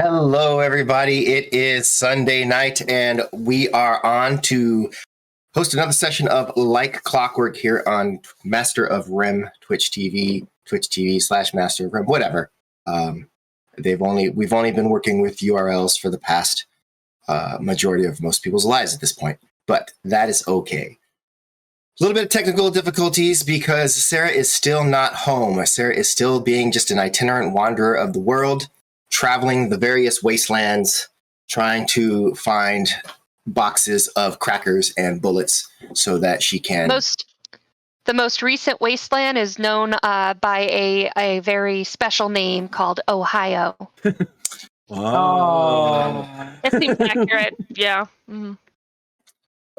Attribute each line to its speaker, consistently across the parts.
Speaker 1: Hello, everybody. It is Sunday night, and we are on to host another session of Like Clockwork here on Master of Rem Twitch TV / Master of Rem, whatever. We've only been working with URLs for the past majority of most people's lives at this point, but that is okay. A little bit of technical difficulties because Sarah is still not home. Sarah is still being just an itinerant wanderer of the world, traveling the various wastelands, trying to find boxes of crackers and bullets so that she can...
Speaker 2: The most recent wasteland is known by a very special name called Ohio.
Speaker 3: Oh.
Speaker 2: It seems accurate, yeah. Mm.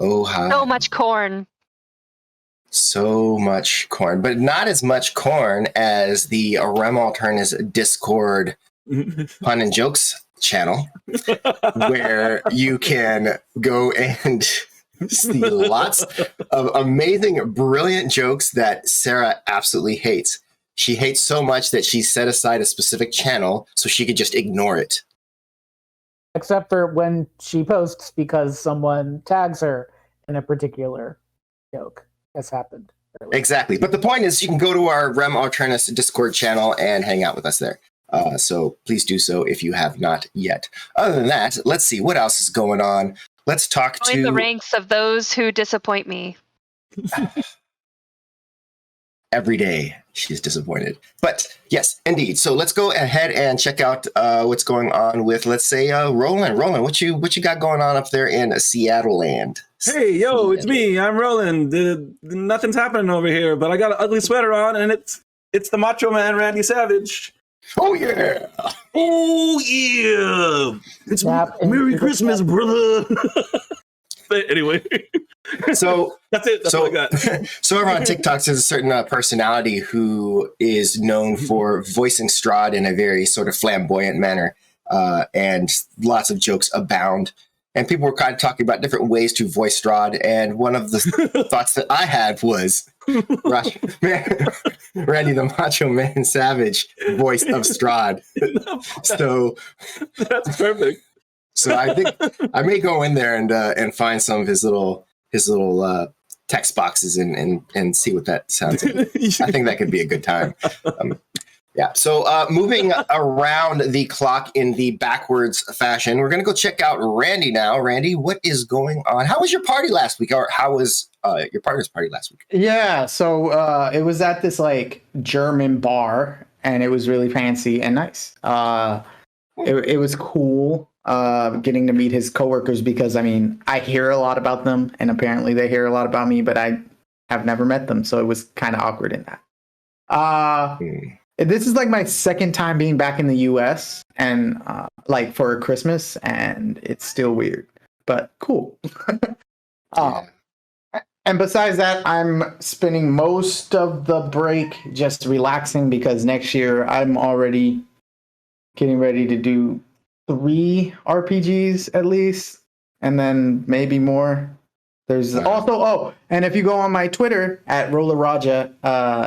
Speaker 1: Ohio.
Speaker 2: So much corn.
Speaker 1: So much corn, but not as much corn as the Rem Alternatives Discord Pun and Jokes channel, where you can go and see lots of amazing, brilliant jokes that Sarah absolutely hates. She hates so much that she set aside a specific channel so she could just ignore it.
Speaker 4: Except for when she posts because someone tags her in a particular joke. Has happened.
Speaker 1: Exactly. But the point is you can go to our Rem Alternus Discord channel and hang out with us there. So please do so if you have not yet. Other than that, let's see what else is going on. Let's talk
Speaker 2: Join the ranks of those who disappoint me.
Speaker 1: Every day she's disappointed. But yes, indeed. So let's go ahead and check out what's going on with, let's say, Roland. Roland, what you got going on up there in Seattle land?
Speaker 3: Hey, yo, it's me. I'm Roland. Nothing's happening over here, but I got an ugly sweater on, and it's the Macho Man, Randy Savage.
Speaker 1: Oh yeah!
Speaker 3: Oh yeah! It's Merry Christmas, brother. Anyway,
Speaker 1: so
Speaker 3: that's it. That's all I got.
Speaker 1: So over on TikTok, there's a certain personality who is known for voicing Strahd in a very sort of flamboyant manner, and lots of jokes abound. And people were kind of talking about different ways to voice Strahd, and one of the thoughts that I had was Randy the Macho Man Savage voice of Strahd. So
Speaker 3: that's perfect.
Speaker 1: So I think I may go in there and find some of his little text boxes and see what that sounds like. I think that could be a good time. Yeah. So moving around the clock in the backwards fashion, we're going to go check out Randy now. Randy, what is going on? How was your party last week? Or how was your partner's party last week?
Speaker 5: Yeah. So it was at this like German bar, and it was really fancy and nice. It was cool getting to meet his coworkers because, I mean, I hear a lot about them, and apparently they hear a lot about me, but I have never met them. So it was kind of awkward in that. This is like my second time being back in the U.S. and like for Christmas, and it's still weird, but cool. And besides that, I'm spending most of the break just relaxing because next year I'm already getting ready to do 3 RPGs at least, and then maybe more. There's also, and if you go on my Twitter at Roller Raja,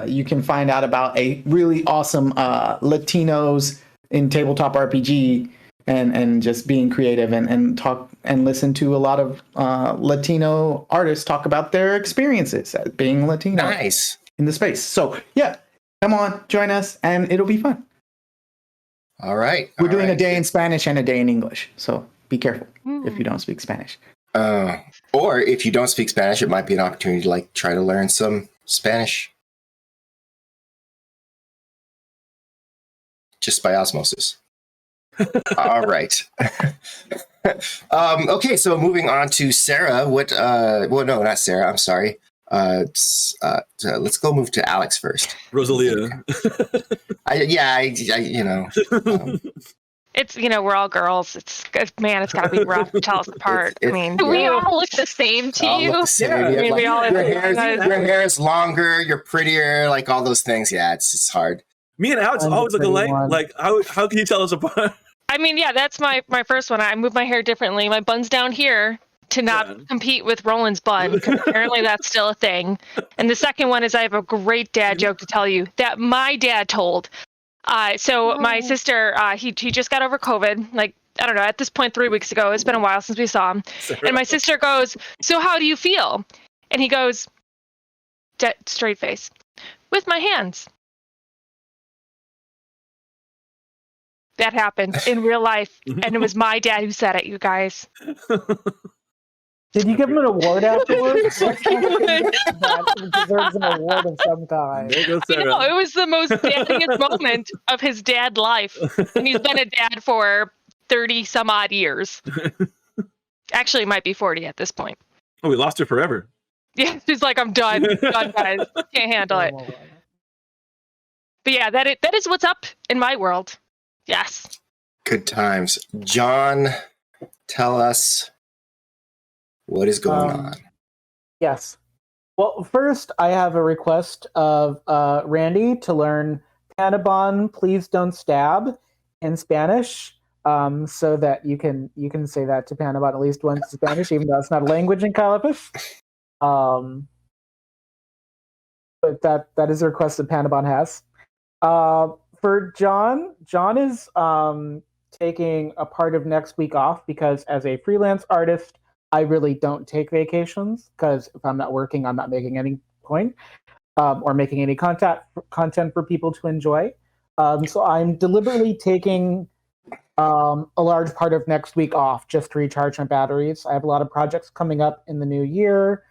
Speaker 5: you can find out about a really awesome Latinos in tabletop RPG and just being creative and talk and listen to a lot of Latino artists talk about their experiences as being Latino in the space. So yeah, come on, join us, and it'll be fun.
Speaker 1: All right.
Speaker 5: We're doing a day in Spanish and a day in English, so be careful if you don't speak Spanish.
Speaker 1: Or if you don't speak Spanish, it might be an opportunity to like try to learn some Spanish just by osmosis. All right. Okay, so moving on to Sarah. Well, no, not Sarah. I'm sorry. Let's go move to Alex first.
Speaker 3: Rosalia.
Speaker 2: It's, we're all girls. It's got to be rough to tell us apart. We all look the same to you.
Speaker 1: Your hair is longer, you're prettier, like all those things. Yeah, it's hard.
Speaker 3: Me and Alex always look alike. Like, how can you tell us apart?
Speaker 2: I mean, yeah, that's my first one. I move my hair differently. My bun's down here to not compete with Roland's bun, because apparently that's still a thing. And the second one is I have a great dad joke to tell you that my dad told. So my sister, he just got over COVID. Like, I don't know, at this point 3 weeks ago. It's been a while since we saw him. And my sister goes, "So how do you feel?" And he goes, straight face, "With my hands." That happened in real life, and it was my dad who said it, you guys.
Speaker 4: Did you give him an award afterwards? That deserves an award of some kind.
Speaker 3: There goes
Speaker 2: I know,
Speaker 3: Sarah.
Speaker 2: it was the most daddiest moment of his dad life. And he's been a dad for 30 some odd years. Actually, it might be 40 at this point.
Speaker 3: Oh, we lost her forever.
Speaker 2: Yeah, he's like, "I'm done. Done, guys. Can't handle it." But yeah, that is what's up in my world. Yes.
Speaker 1: Good times. John, tell us what is going on.
Speaker 4: Yes. Well, first, I have a request of Randy to learn Panabon, please don't stab in Spanish, so that you can say that to Panabon at least once in Spanish, even though it's not a language in Calipus. But that is a request that Panabon has. For John is taking a part of next week off because as a freelance artist, I really don't take vacations because if I'm not working, I'm not making any point or making any content for people to enjoy. So I'm deliberately taking a large part of next week off just to recharge my batteries. I have a lot of projects coming up in the new year,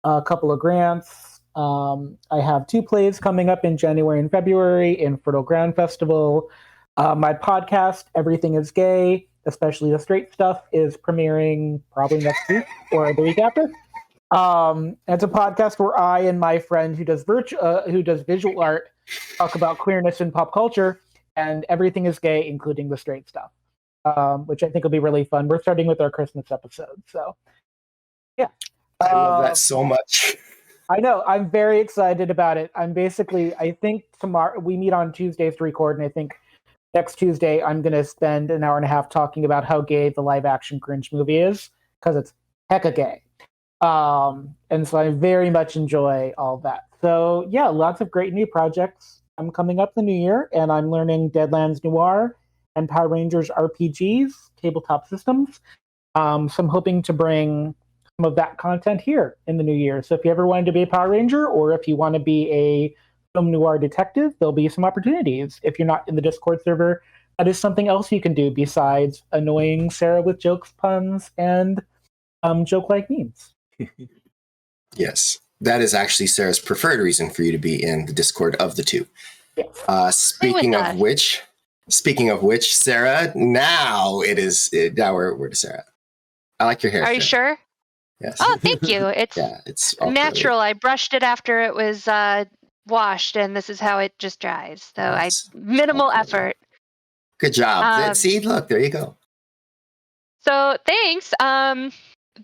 Speaker 4: a couple of grants. I have 2 plays coming up in January and February in Fertile Ground Festival. My podcast, Everything is Gay, especially the straight stuff, is premiering probably next week or the week after. It's a podcast where I and my friend who does visual art talk about queerness in pop culture, and everything is gay, including the straight stuff, which I think will be really fun. We're starting with our Christmas episode, so yeah.
Speaker 1: I love that so much.
Speaker 4: I know. I'm very excited about it. I think tomorrow, we meet on Tuesdays to record, and I think next Tuesday I'm going to spend an hour and a half talking about how gay the live action Cringe movie is, because it's hecka gay. And so I very much enjoy all that. So yeah, lots of great new projects. I'm coming up the new year, and I'm learning Deadlands Noir and Power Rangers RPGs, tabletop systems. So I'm hoping to bring some of that content here in the new year. So if you ever wanted to be a Power Ranger, or if you want to be a film noir detective, there'll be some opportunities. If you're not in the Discord server, that is something else you can do besides annoying Sarah with jokes, puns, and joke-like memes.
Speaker 1: Yes, that is actually Sarah's preferred reason for you to be in the Discord of the 2.
Speaker 4: Yes.
Speaker 1: Speaking of which, Sarah, now we're to Sarah. I like your hair.
Speaker 6: Are you sure?
Speaker 1: Yes.
Speaker 6: Oh, thank you. It's
Speaker 1: it's all
Speaker 6: natural.
Speaker 1: curly.
Speaker 6: I brushed it after it was washed, and this is how it just dries. So minimal effort.
Speaker 1: Good job. See, look, there you go.
Speaker 6: So thanks.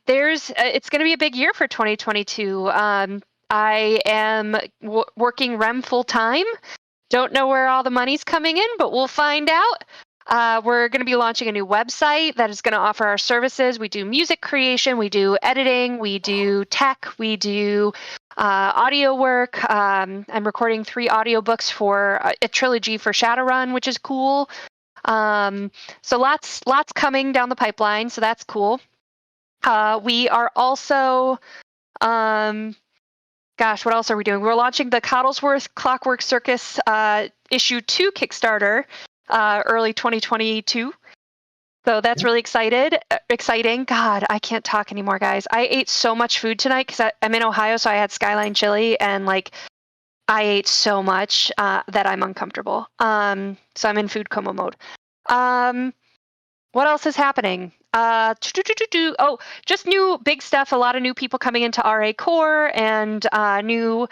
Speaker 6: It's going to be a big year for 2022. I am working REM full time. Don't know where all the money's coming in, but we'll find out. We're going to be launching a new website that is going to offer our services. We do music creation, we do editing, we do tech, we do audio work. I'm recording 3 audiobooks for a trilogy for Shadowrun, which is cool. So lots coming down the pipeline, so that's cool. We are also, what else are we doing? We're launching the Coddlesworth Clockwork Circus issue 2 Kickstarter early 2022. So that's really exciting. God, I can't talk anymore, guys. I ate so much food tonight because I'm in Ohio, so I had Skyline chili, and I ate so much that I'm uncomfortable. So I'm in food coma mode. What else is happening? Oh, just new big stuff. A lot of new people coming into RA Core, and new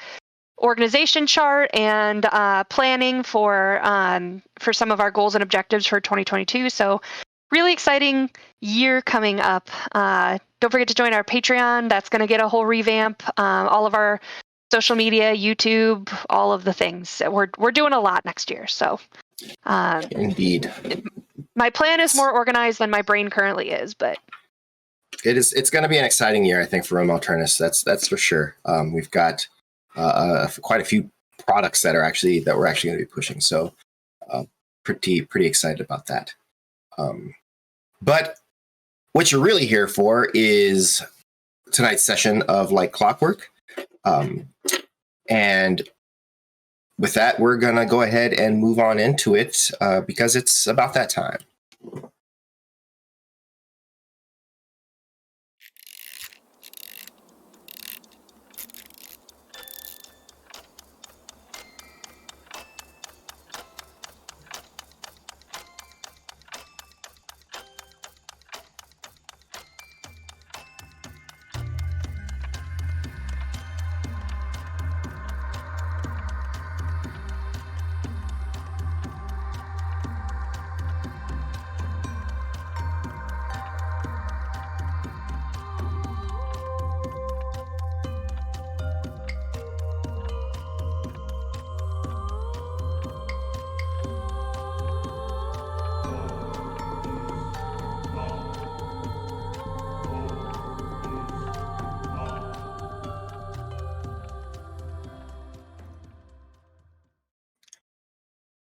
Speaker 6: organization chart, and planning for some of our goals and objectives for 2022. So really exciting year coming up. Don't forget to join our Patreon. That's going to get a whole revamp. All of our social media, YouTube, all of the things. We're doing a lot next year. So
Speaker 1: indeed,
Speaker 6: my plan is more organized than my brain currently is, but
Speaker 1: it's going to be an exciting year, I think, for Rome Alternus. That's for sure. We've got quite a few products that we're actually going to be pushing. So pretty excited about that. But what you're really here for is tonight's session of Like Clockwork. And with that, we're going to go ahead and move on into it because it's about that time.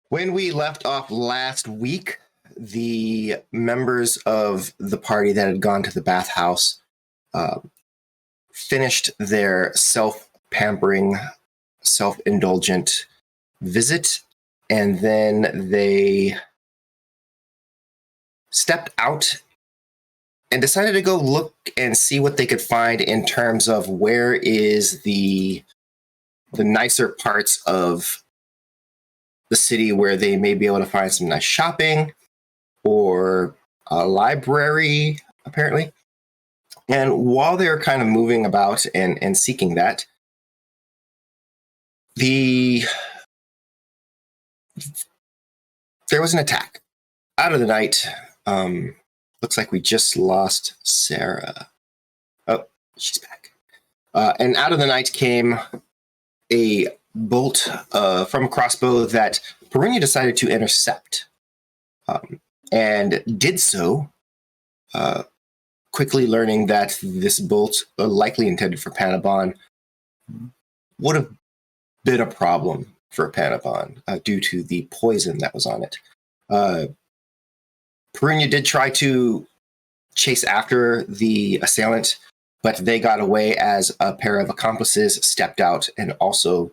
Speaker 1: When we left off last week, the members of the party that had gone to the bathhouse finished their self-pampering, self-indulgent visit, and then they stepped out and decided to go look and see what they could find in terms of where is the nicer parts of the city where they may be able to find some nice shopping or a library, apparently. And while they're kind of moving about and seeking that, there was an attack. Out of the night, looks like we just lost Sarah. Oh, she's back. And out of the night came a bolt from a crossbow that Perunia decided to intercept, and did so, quickly learning that this bolt, likely intended for Panabon, would have been a problem for Panabon due to the poison that was on it. Perunia did try to chase after the assailant, but they got away as a pair of accomplices stepped out and also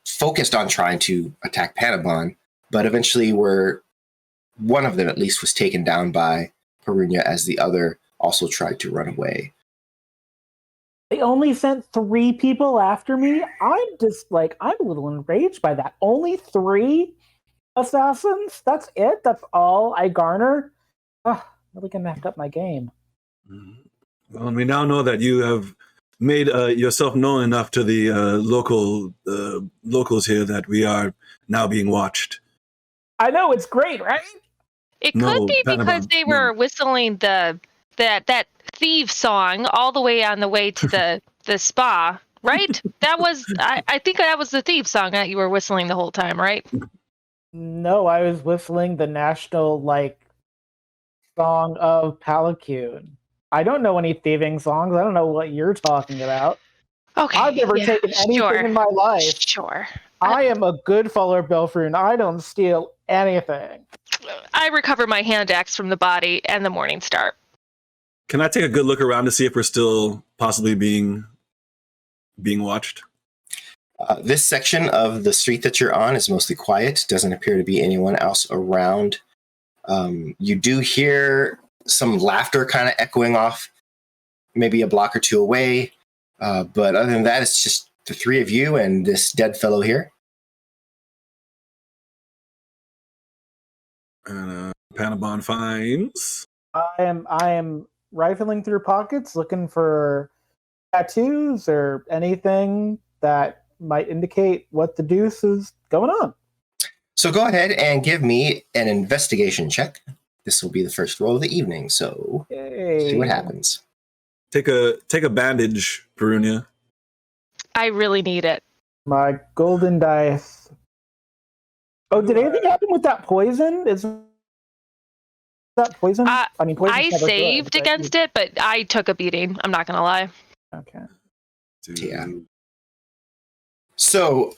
Speaker 1: focused on trying to attack Panabon, but eventually one of them at least was taken down by Perunia as the other also tried to run away.
Speaker 4: They only sent 3 people after me? I'm a little enraged by that. Only 3 assassins? That's it? That's all I garner? Really gonna have to up my game.
Speaker 3: Well, and we now know that you have made yourself known enough to the locals here that we are now being watched.
Speaker 4: I know, it's great, right?
Speaker 2: It could be because they were whistling that thief song all the way on the way to the spa, right? That was I think that was the thief song that you were whistling the whole time, right?
Speaker 4: No, I was whistling the national song of Palacune. I don't know any thieving songs. I don't know what you're talking about.
Speaker 2: Okay.
Speaker 4: I've never taken anything in my life.
Speaker 2: Sure.
Speaker 4: I am a good follower of Belfrune. I don't steal anything.
Speaker 2: I recover my hand axe from the body and the Morning Star.
Speaker 3: Can I take a good look around to see if we're still possibly being watched?
Speaker 1: This section of the street that you're on is mostly quiet. Doesn't appear to be anyone else around. You do hear some laughter kind of echoing off maybe a block or 2 away. But other than that, it's just the 3 of you and this dead fellow here.
Speaker 3: Panabon finds.
Speaker 4: I am rifling through pockets looking for tattoos or anything that might indicate what the deuce is going on.
Speaker 1: So go ahead and give me an investigation check. This will be the first roll of the evening, so see what happens.
Speaker 3: Take a bandage, Perunia.
Speaker 2: I really need it.
Speaker 4: My golden dice. Oh, did anything happen with that poison? Is that poison? Poison.
Speaker 2: I saved against it, but I took a beating. I'm not going to lie.
Speaker 4: Okay.
Speaker 1: Yeah. So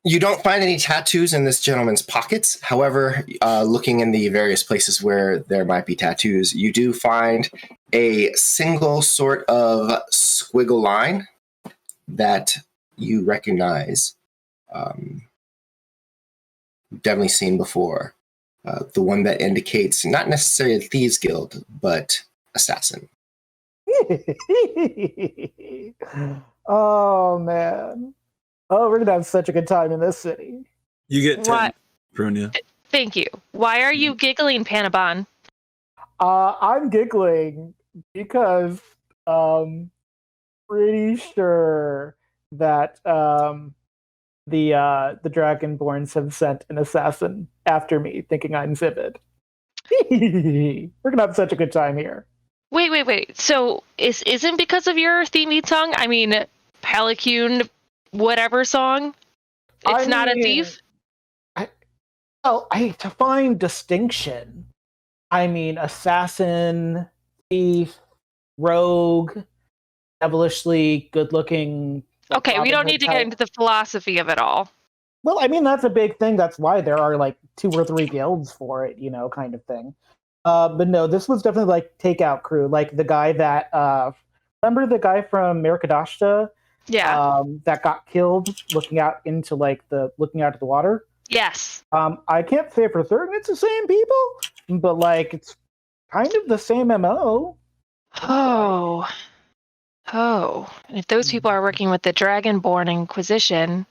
Speaker 1: You don't find any tattoos in this gentleman's pockets. However, looking in the various places where there might be tattoos, you do find a single sort of squiggle line that you recognize. Definitely seen before. The one that indicates not necessarily a thieves guild, but assassin.
Speaker 4: Oh man. Oh, we're gonna have such a good time in this city.
Speaker 3: You get 10,
Speaker 2: What?
Speaker 3: Brunia.
Speaker 2: Thank you. Why are you giggling, Panabon?
Speaker 4: I'm giggling because pretty sure that the Dragonborns have sent an assassin after me, thinking I'm Vivid. We're gonna have such a good time here.
Speaker 2: Wait. So isn't because of your theme song? I mean, Pelicune, whatever song. It's not a thief.
Speaker 4: To find distinction, I mean, assassin, thief, rogue, devilishly good-looking.
Speaker 2: Okay, we don't need to get into the philosophy of it all.
Speaker 4: Well, I mean, that's a big thing. That's why there are like 2 or 3 guilds for it, kind of thing. But no, this was definitely like takeout crew, like the guy that remember the guy from Merakadashta, that got killed looking out into the water.
Speaker 2: Yes.
Speaker 4: I can't say for certain it's the same people, but like it's kind of the same MO.
Speaker 2: Oh. If those people are working with the Dragonborn Inquisition,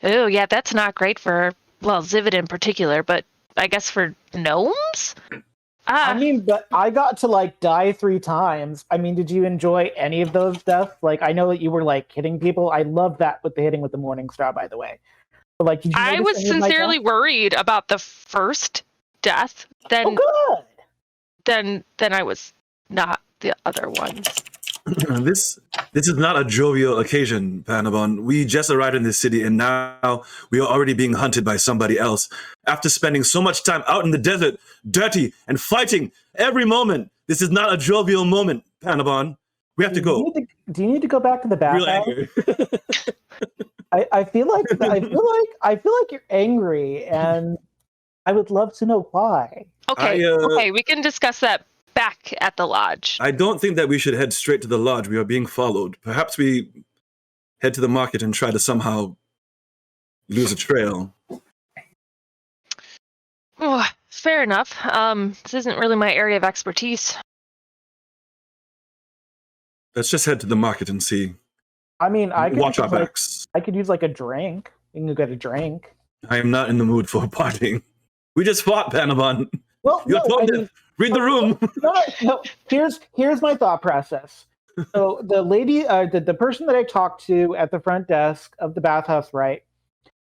Speaker 2: oh yeah, that's not great for Zivid in particular, but I guess for gnomes.
Speaker 4: I mean, but I got to die 3 times. I mean, did you enjoy any of those deaths? Like, I know that you were hitting people. I love that with the hitting with the Morning Star, by the way. But did you
Speaker 2: I was sincerely worried about the first death. Then, then I was not the other ones.
Speaker 3: This is not a jovial occasion, Panabon. We just arrived in this city, and now we are already being hunted by somebody else. After spending so much time out in the desert, dirty, and fighting every moment, this is not a jovial moment, Panabon. We have to go.
Speaker 4: Do you need to go back to the bathhouse? I feel like you're angry, and I would love to know why.
Speaker 2: Okay, we can discuss that back at the lodge.
Speaker 3: I don't think that we should head straight to the lodge. We are being followed. Perhaps we head to the market and try to somehow lose a trail.
Speaker 2: Oh, fair enough. This isn't really my area of expertise.
Speaker 3: Let's just head to the market and see.
Speaker 4: I mean, I could
Speaker 3: watch our backs.
Speaker 4: I could use a drink. You can go get a drink.
Speaker 3: I am not in the mood for partying. We just fought, Panabon.
Speaker 4: Well,
Speaker 3: read the room.
Speaker 4: No. Here's my thought process. So the lady, the person that I talked to at the front desk of the bathhouse, right?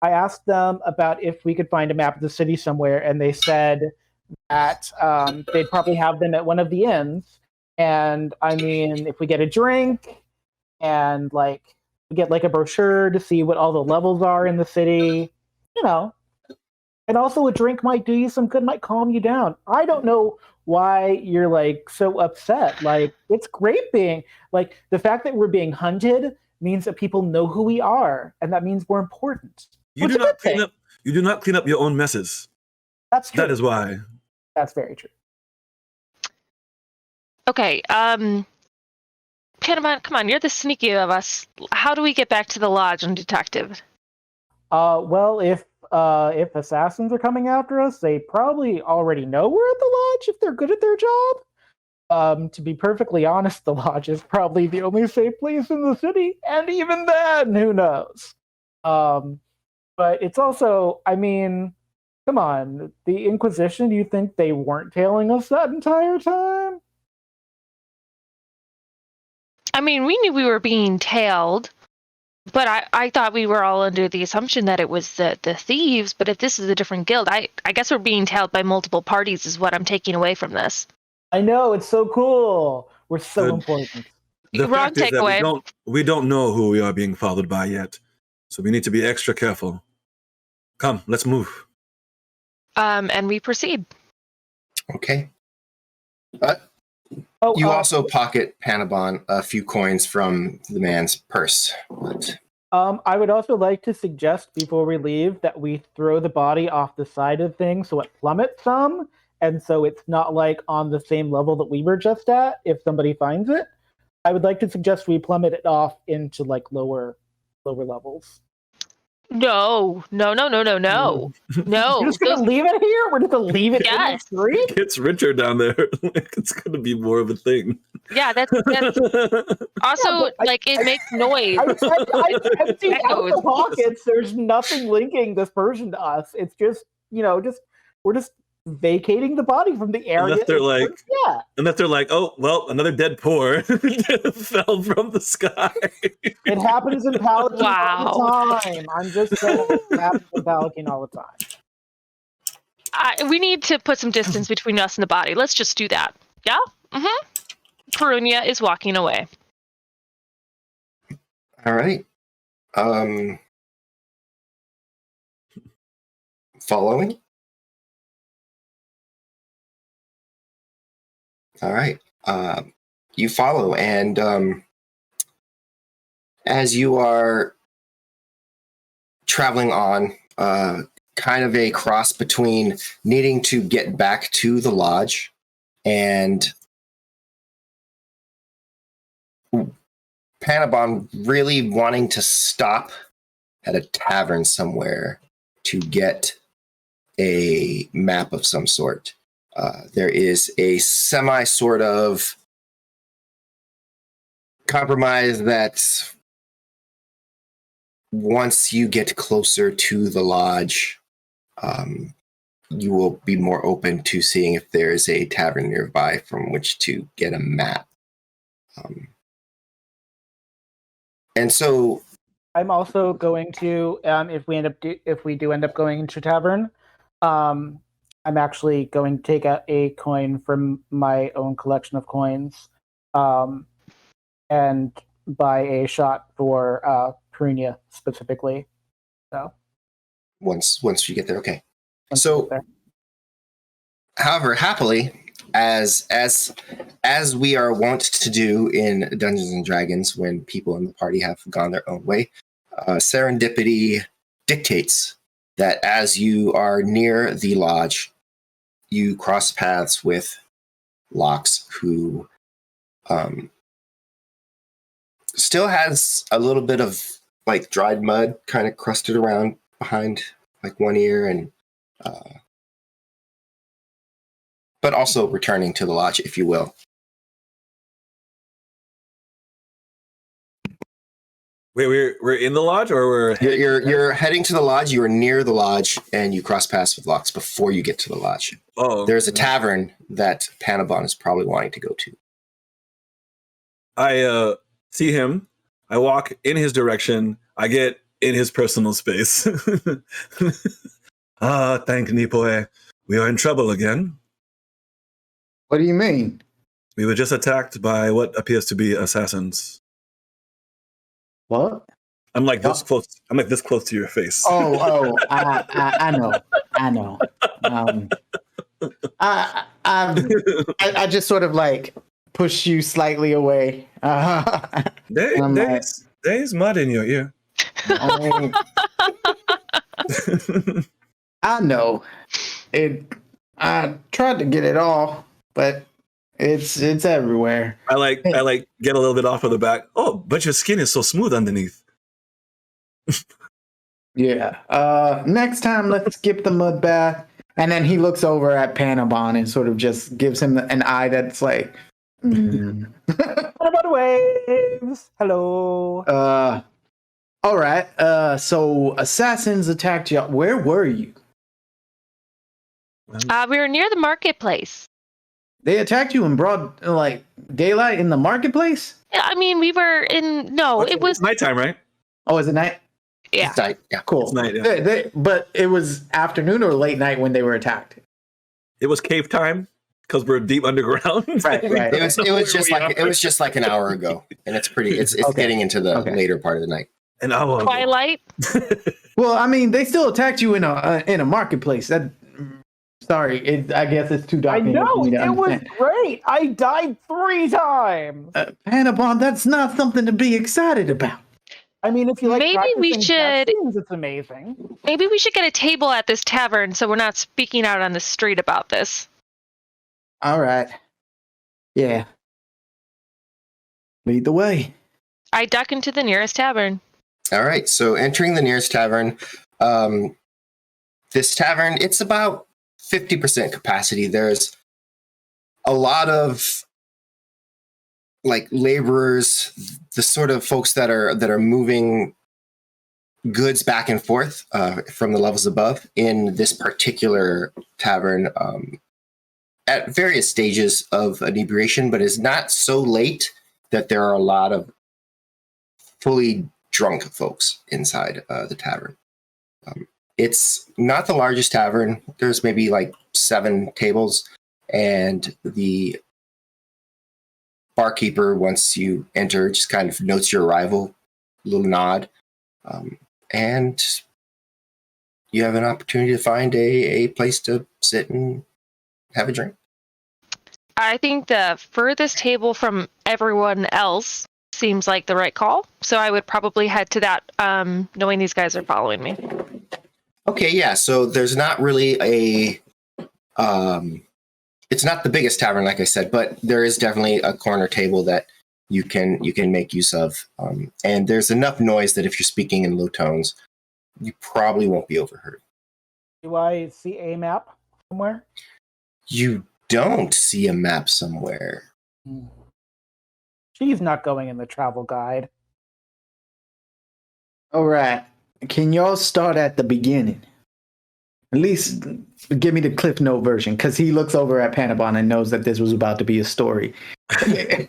Speaker 4: I asked them about if we could find a map of the city somewhere, and they said that they'd probably have them at one of the inns. And I mean, if we get a drink and we get a brochure to see what all the levels are in the city, and also a drink might do you some good, might calm you down. I don't know why you're so upset. It's great being the fact that we're being hunted means that people know who we are, and that means we're important.
Speaker 3: You do not clean up your own messes.
Speaker 4: That's true.
Speaker 3: That is why.
Speaker 4: That's very true.
Speaker 2: Okay, Panamon, come on, you're the sneaky of us. How do we get back to the lodge and detective?
Speaker 4: Well, if assassins are coming after us, they probably already know we're at the lodge if they're good at their job. To be perfectly honest, the lodge is probably the only safe place in the city, and even then, who knows? But it's also, I mean, come on, the Inquisition, do you think they weren't tailing us that entire time?
Speaker 2: I mean, we knew we were being tailed, but I thought we were all under the assumption that it was the thieves, but if this is a different guild, I guess we're being tailed by multiple parties is what I'm taking away from this.
Speaker 4: I know, it's so cool. We're so important.
Speaker 3: The
Speaker 2: Wrong
Speaker 3: fact is that
Speaker 2: takeaway.
Speaker 3: we don't know who we are being followed by yet, so we need to be extra careful. Come, let's move.
Speaker 2: And we proceed.
Speaker 1: Okay. You also pocket, Panabon, a few coins from the man's purse. But
Speaker 4: I would also like to suggest before we leave that we throw the body off the side of things so it plummets some, and so it's not like on the same level that we were just at if somebody finds it. I would like to suggest we plummet it off into like lower levels.
Speaker 2: No.
Speaker 4: You're just gonna leave it here? We're just gonna leave it in the
Speaker 2: Yes.
Speaker 4: street?
Speaker 3: It gets richer down there. It's gonna be more of a thing.
Speaker 2: Yeah, that's also like it makes noise.
Speaker 4: I've seen out the pockets. There's nothing linking this person to us. It's just, we're just vacating the body from the area.
Speaker 3: Unless they're like,
Speaker 4: yeah.
Speaker 3: Unless they're like, oh, well, another dead poor fell from the sky.
Speaker 4: It happens in Paladin all the time. I'm just saying it happens in Paladin all the time.
Speaker 2: We need to put some distance between us and the body. Let's just do that. Yeah? Mm-hmm. Perunia is walking away.
Speaker 1: All right. Following? All right. You follow, and as you are traveling on, kind of a cross between needing to get back to the lodge and Panabon really wanting to stop at a tavern somewhere to get a map of some sort. There is a semi sort of compromise that once you get closer to the lodge, you will be more open to seeing if there is a tavern nearby from which to get a map. And so
Speaker 4: I'm also going to, if we do end up going into tavern, I'm actually going to take out a coin from my own collection of coins, and buy a shot for Perunia specifically. So
Speaker 1: once you get there, okay. So, however, happily, as we are wont to do in Dungeons and Dragons, when people in the party have gone their own way, serendipity dictates that as you are near the lodge, you cross paths with Lox, who still has a little bit of like dried mud kind of crusted around behind like one ear, and but also returning to the lodge, if you will.
Speaker 3: Wait, we're in the lodge, or we're
Speaker 1: you're heading to the lodge. You are near the lodge, and you cross paths with Lox before you get to the lodge.
Speaker 3: Oh,
Speaker 1: there's a tavern that Panabon is probably wanting to go to.
Speaker 3: I see him. I walk in his direction. I get in his personal space. Thank Nipoe. We are in trouble again.
Speaker 5: What do you mean?
Speaker 3: We were just attacked by what appears to be assassins.
Speaker 5: What?
Speaker 3: I'm like this close. I'm like this close to your face.
Speaker 5: I know. I just sort of like push you slightly away.
Speaker 3: There's mud in your ear.
Speaker 5: I know. I tried to get it all, but it's everywhere.
Speaker 3: I get a little bit off of the back. Oh, but your skin is so smooth underneath.
Speaker 5: Yeah. Next time, let's skip the mud bath. And then he looks over at Panabon and sort of just gives him an eye that's like,
Speaker 4: Panabon waves. Hello.
Speaker 5: All right. So assassins attacked you. Where were you?
Speaker 2: We were near the marketplace.
Speaker 5: They attacked you in broad daylight in the marketplace?
Speaker 2: Yeah, I mean, we were in. No, it was
Speaker 3: nighttime, right?
Speaker 5: Oh, is it night?
Speaker 2: Yeah.
Speaker 1: It's night. Yeah,
Speaker 5: cool.
Speaker 3: It's night, yeah.
Speaker 5: But it was afternoon or late night when they were attacked.
Speaker 3: It was cave time because we're deep underground.
Speaker 5: Right.
Speaker 1: It was just like an hour ago, and it's okay. Getting into the later part of the night.
Speaker 3: An hour ago.
Speaker 2: Twilight.
Speaker 5: Well, I mean, they still attacked you in a marketplace. Sorry, I guess it's too dark.
Speaker 4: I know, it was great. I died 3 times.
Speaker 5: Panabon, that's not something to be excited about.
Speaker 4: I mean, if you like
Speaker 2: Maybe we
Speaker 4: practicing
Speaker 2: should-
Speaker 4: death scenes, it's amazing.
Speaker 2: Maybe we should get a table at this tavern so we're not speaking out on the street about this.
Speaker 5: All right. Yeah. Lead the way.
Speaker 2: I duck into the nearest tavern.
Speaker 1: All right, so entering the nearest tavern, this tavern, it's about 50% capacity. There's a lot of like laborers, the sort of folks that are moving goods back and forth from the levels above in this particular tavern at various stages of inebriation, but is not so late that there are a lot of fully drunk folks inside the tavern. It's not the largest tavern. There's maybe like 7 tables, and the barkeeper, once you enter, just kind of notes your arrival, a little nod, and you have an opportunity to find a place to sit and have a drink.
Speaker 2: I think the furthest table from everyone else seems like the right call. So I would probably head to that, knowing these guys are following me.
Speaker 1: Okay, yeah. So there's not really it's not the biggest tavern, like I said, but there is definitely a corner table that you can make use of. And there's enough noise that if you're speaking in low tones, you probably won't be overheard.
Speaker 4: Do I see a map somewhere?
Speaker 1: You don't see a map somewhere.
Speaker 4: She's not going in the travel guide.
Speaker 5: All right. Can y'all start at the beginning? At least give me the Cliff Note version, because he looks over at Panabon and knows that this was about to be a story.
Speaker 1: Can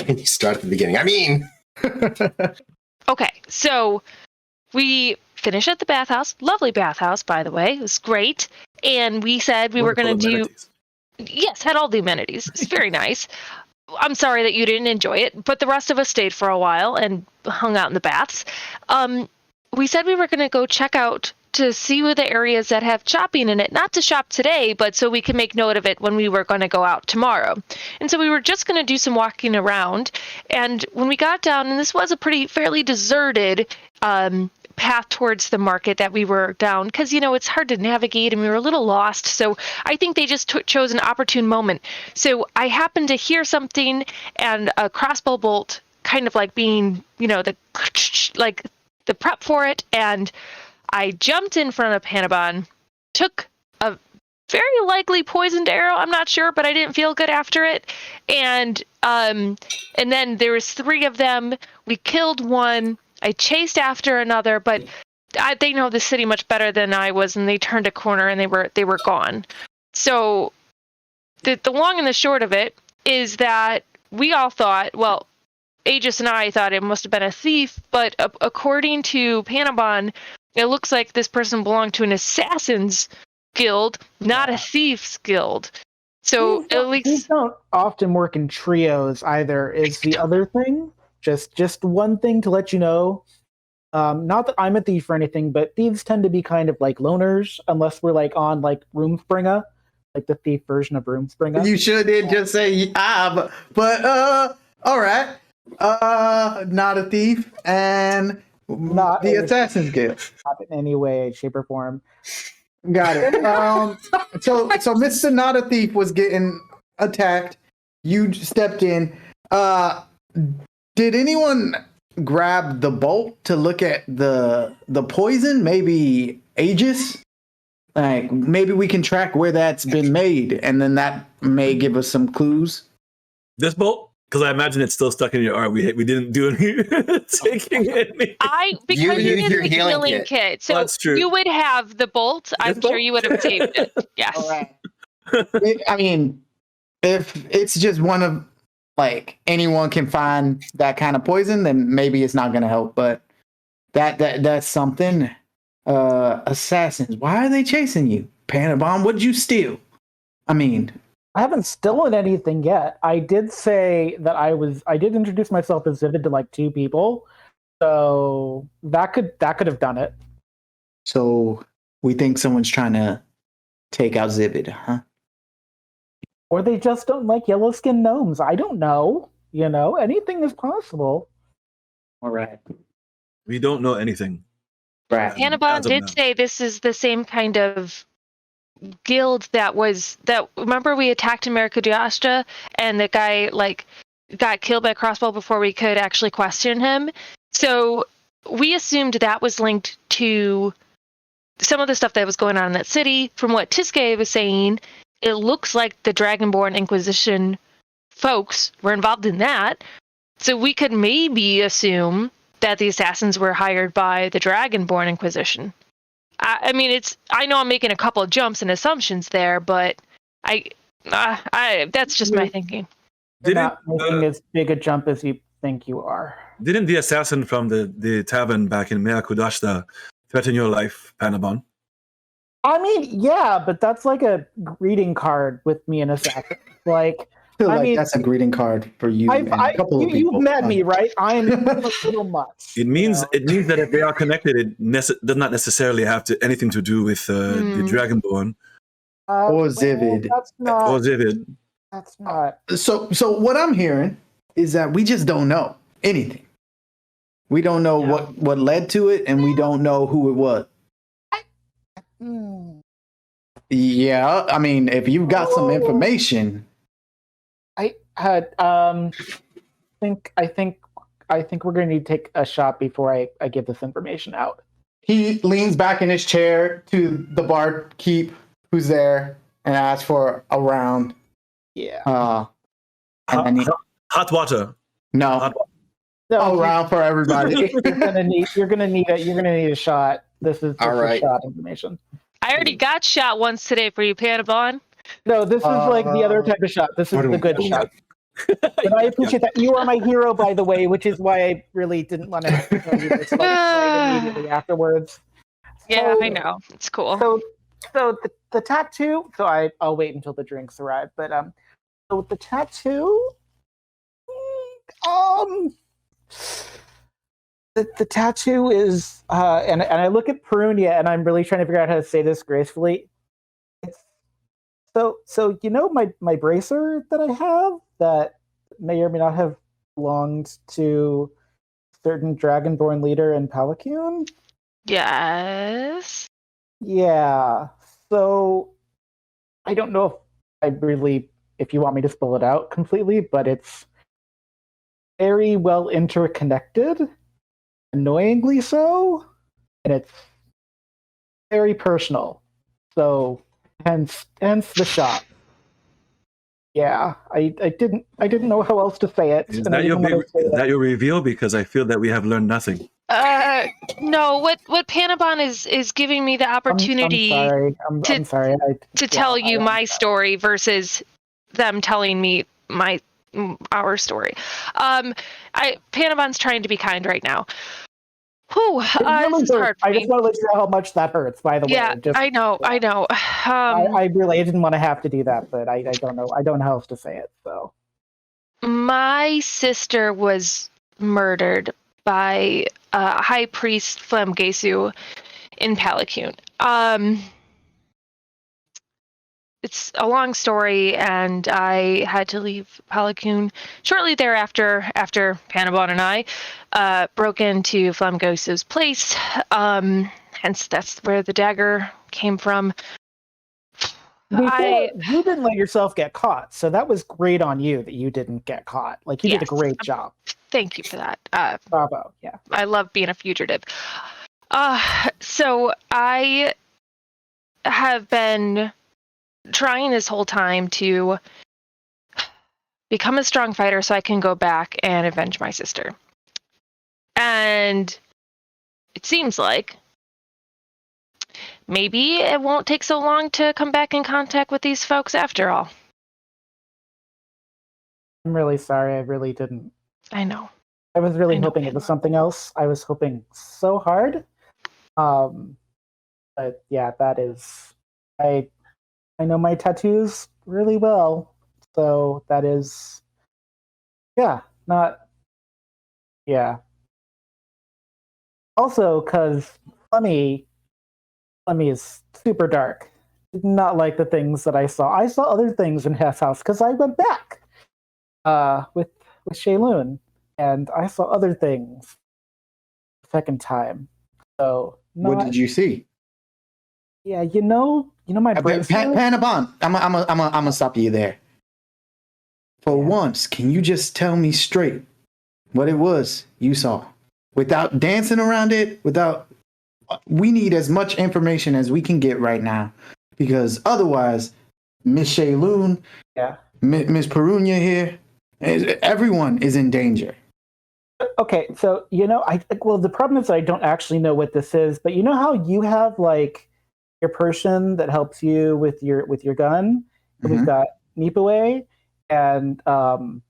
Speaker 1: you start at the beginning? I mean,
Speaker 2: Okay, so we finished at the bathhouse. Lovely bathhouse, by the way. It was great. And we said we were going to do...
Speaker 3: Amenities.
Speaker 2: Yes, had all the amenities. It's very nice. I'm sorry that you didn't enjoy it, but the rest of us stayed for a while and hung out in the baths. We said we were going to go check out to see where the areas that have shopping in it, not to shop today, but so we can make note of it when we were going to go out tomorrow. And so we were just going to do some walking around. And when we got down, and this was a fairly deserted path towards the market that we were down, because, it's hard to navigate and we were a little lost. So I think they just chose an opportune moment. So I happened to hear something, and a crossbow bolt kind of like being, the prep for it, and I jumped in front of Panabon, took a very likely poisoned arrow. I'm not sure, but I didn't feel good after it. And then there was 3 of them. We killed one. I chased after another, but they know the city much better than I was, and they turned a corner and they were gone. So the long and the short of it is that we all thought, well, Aegis and I thought it must have been a thief, but according to Panabon, it looks like this person belonged to an assassin's guild, not a thief's guild. So
Speaker 4: These don't often work in trios either, is the other thing. Just one thing to let you know. Not that I'm a thief or anything, but thieves tend to be kind of like loners, unless we're like on like Roomspringa, like the thief version of Roomspringa.
Speaker 5: You should did just say but all right. Not a thief and
Speaker 4: Not
Speaker 5: the
Speaker 4: a-
Speaker 5: Assassin's Guild.
Speaker 4: Not in any way, shape, or form.
Speaker 5: Got it. So Mr. Not a Thief was getting attacked. You stepped in. Did anyone grab the bolt to look at the poison? Maybe Aegis? Like, maybe we can track where that's been made, and then that may give us some clues.
Speaker 3: This bolt? Because I imagine it's still stuck in your arm. We didn't do any taking any.
Speaker 2: Because
Speaker 1: You
Speaker 2: you
Speaker 1: used
Speaker 2: did
Speaker 1: your
Speaker 2: the
Speaker 1: healing
Speaker 2: healing kit, so
Speaker 3: That's true.
Speaker 2: you would have the bolt. I'm
Speaker 3: This
Speaker 2: sure you would have saved it. Yes.
Speaker 5: All right. I mean, if it's just one of, like, anyone can find that kind of poison, then maybe it's not going to help. But that's something. Assassins, why are they chasing you? Panabon, what'd you steal? I mean,
Speaker 4: I haven't stolen anything yet. I did say that I did introduce myself as Vivid to like 2 people. So that could have done it.
Speaker 5: so we think someone's trying to take out Zivid, huh?
Speaker 4: Or they just don't like yellow skinned gnomes. I don't know. Anything is possible.
Speaker 5: All right.
Speaker 3: We don't know anything.
Speaker 5: Right.
Speaker 2: Hannibal
Speaker 3: As of
Speaker 2: did
Speaker 3: now.
Speaker 2: say this is the same kind of guild that remember we attacked America Diasta and the guy like got killed by a crossbow before we could actually question him. So we assumed that was linked to some of the stuff that was going on in that city. From what Tiske was saying, it looks like the Dragonborn Inquisition folks were involved in that. So we could maybe assume that the assassins were hired by the Dragonborn Inquisition. I mean, I know I'm making a couple of jumps and assumptions there, but that's just my thinking.
Speaker 4: You're
Speaker 3: Didn't
Speaker 4: not making as big a jump as you think you are.
Speaker 3: didn't the assassin from the tavern back in Mea Kudashta threaten your life, Panabon?
Speaker 4: I mean, yeah, but that's like a greeting card with me and assassin. Like,
Speaker 5: I feel
Speaker 4: I
Speaker 5: like
Speaker 4: mean,
Speaker 5: that's a greeting card for you and a couple of people.
Speaker 4: You've met me, right? I'm a little much.
Speaker 3: It means
Speaker 4: you know?
Speaker 3: it means that if they are connected, does not necessarily have anything to do with the Dragonborn
Speaker 5: Or Zivid.
Speaker 4: That's not.
Speaker 3: or Zivid.
Speaker 4: That's not.
Speaker 5: So what I'm hearing is that we just don't know anything. We don't know what led to it, and we don't know who it was. Yeah, I mean, if you've got some information,
Speaker 4: I had I think we're gonna need to take a shot before I give this information out.
Speaker 5: he leans back in his chair to the barkeep who's there and asks for a round.
Speaker 4: Yeah.
Speaker 5: And then
Speaker 3: Hot water.
Speaker 5: no,
Speaker 3: Hot water.
Speaker 4: So
Speaker 5: a round for everybody.
Speaker 4: you're gonna need a shot. This is
Speaker 1: All right.
Speaker 4: shot information.
Speaker 2: I already got shot once today for you, Panabon.
Speaker 4: No, this is like the other type of shot. This is the good shot. But I appreciate that. You are my hero, by the way, which is why I really didn't want to have to tell you this right immediately afterwards.
Speaker 2: Yeah,
Speaker 4: So-
Speaker 2: I know. It's cool.
Speaker 4: So the tattoo. So I'll wait until the drinks arrive. But so the tattoo. The tattoo is and I look at Perunia and I'm really trying to figure out how to say this gracefully. It's so you know my bracer that I have that may or may not have belonged to a certain Dragonborn leader in Palakion?
Speaker 2: Yes.
Speaker 4: Yeah. So I don't know if you want me to spell it out completely, but it's very well interconnected, annoyingly so, and it's very personal. So hence the shot. Yeah, I didn't know how else to say it.
Speaker 3: Is
Speaker 4: and I
Speaker 3: that your
Speaker 4: didn't want to say
Speaker 3: that your reveal? Because I feel that we have learned nothing.
Speaker 2: No. What Panabon is giving me the opportunity
Speaker 4: I'm sorry.
Speaker 2: to tell you my story versus them telling me our story. Panabon's trying to be kind right now. Whew, this is hard for
Speaker 4: I
Speaker 2: me.
Speaker 4: just want to let you know how much that hurts. By the
Speaker 2: Yeah,
Speaker 4: way, just,
Speaker 2: I know.
Speaker 4: I really didn't want to have to do that, but I don't know. I don't know how else to say it. So
Speaker 2: My sister was murdered by High Priest Flamgesu in Palakion. It's a long story, and I had to leave Palakion shortly thereafter, after Panabon and I broke into Flamgesu's place. Hence, that's where the dagger came from.
Speaker 4: you didn't let yourself get caught, so that was great on you that you didn't get caught. Like you did a
Speaker 2: Yes.
Speaker 4: great job.
Speaker 2: Thank you for that.
Speaker 4: Bravo. Yeah.
Speaker 2: I love being a fugitive. So I have been trying this whole time to become a strong fighter so I can go back and avenge my sister. And it seems like maybe it won't take so long to come back in contact with these folks after all.
Speaker 4: I'm really sorry. I really didn't.
Speaker 2: I know.
Speaker 4: I was really
Speaker 2: I know,
Speaker 4: hoping it was
Speaker 2: Pamela.
Speaker 4: something else. I was hoping so hard. But yeah, that is. I know my tattoos really well, so that is. Yeah, not. Yeah. Also, because Flemmy is super dark. Did not like the things that I saw. I saw other things in his house because I went back with Shaylun, and I saw other things second time. So
Speaker 5: What
Speaker 4: not,
Speaker 5: did you see?
Speaker 4: yeah, my brain.
Speaker 5: Panabon, I'm gonna stop you there. For once, can you just tell me straight what it was you saw? Without dancing around it, we need as much information as we can get right now. Because otherwise, Miss Shayloon,
Speaker 4: Yeah.
Speaker 5: Miss Perunia here, everyone is in danger.
Speaker 4: Okay, so the problem is I don't actually know what this is, but you know how you have like your person that helps you with your gun? Mm-hmm. We've got Nipue and probably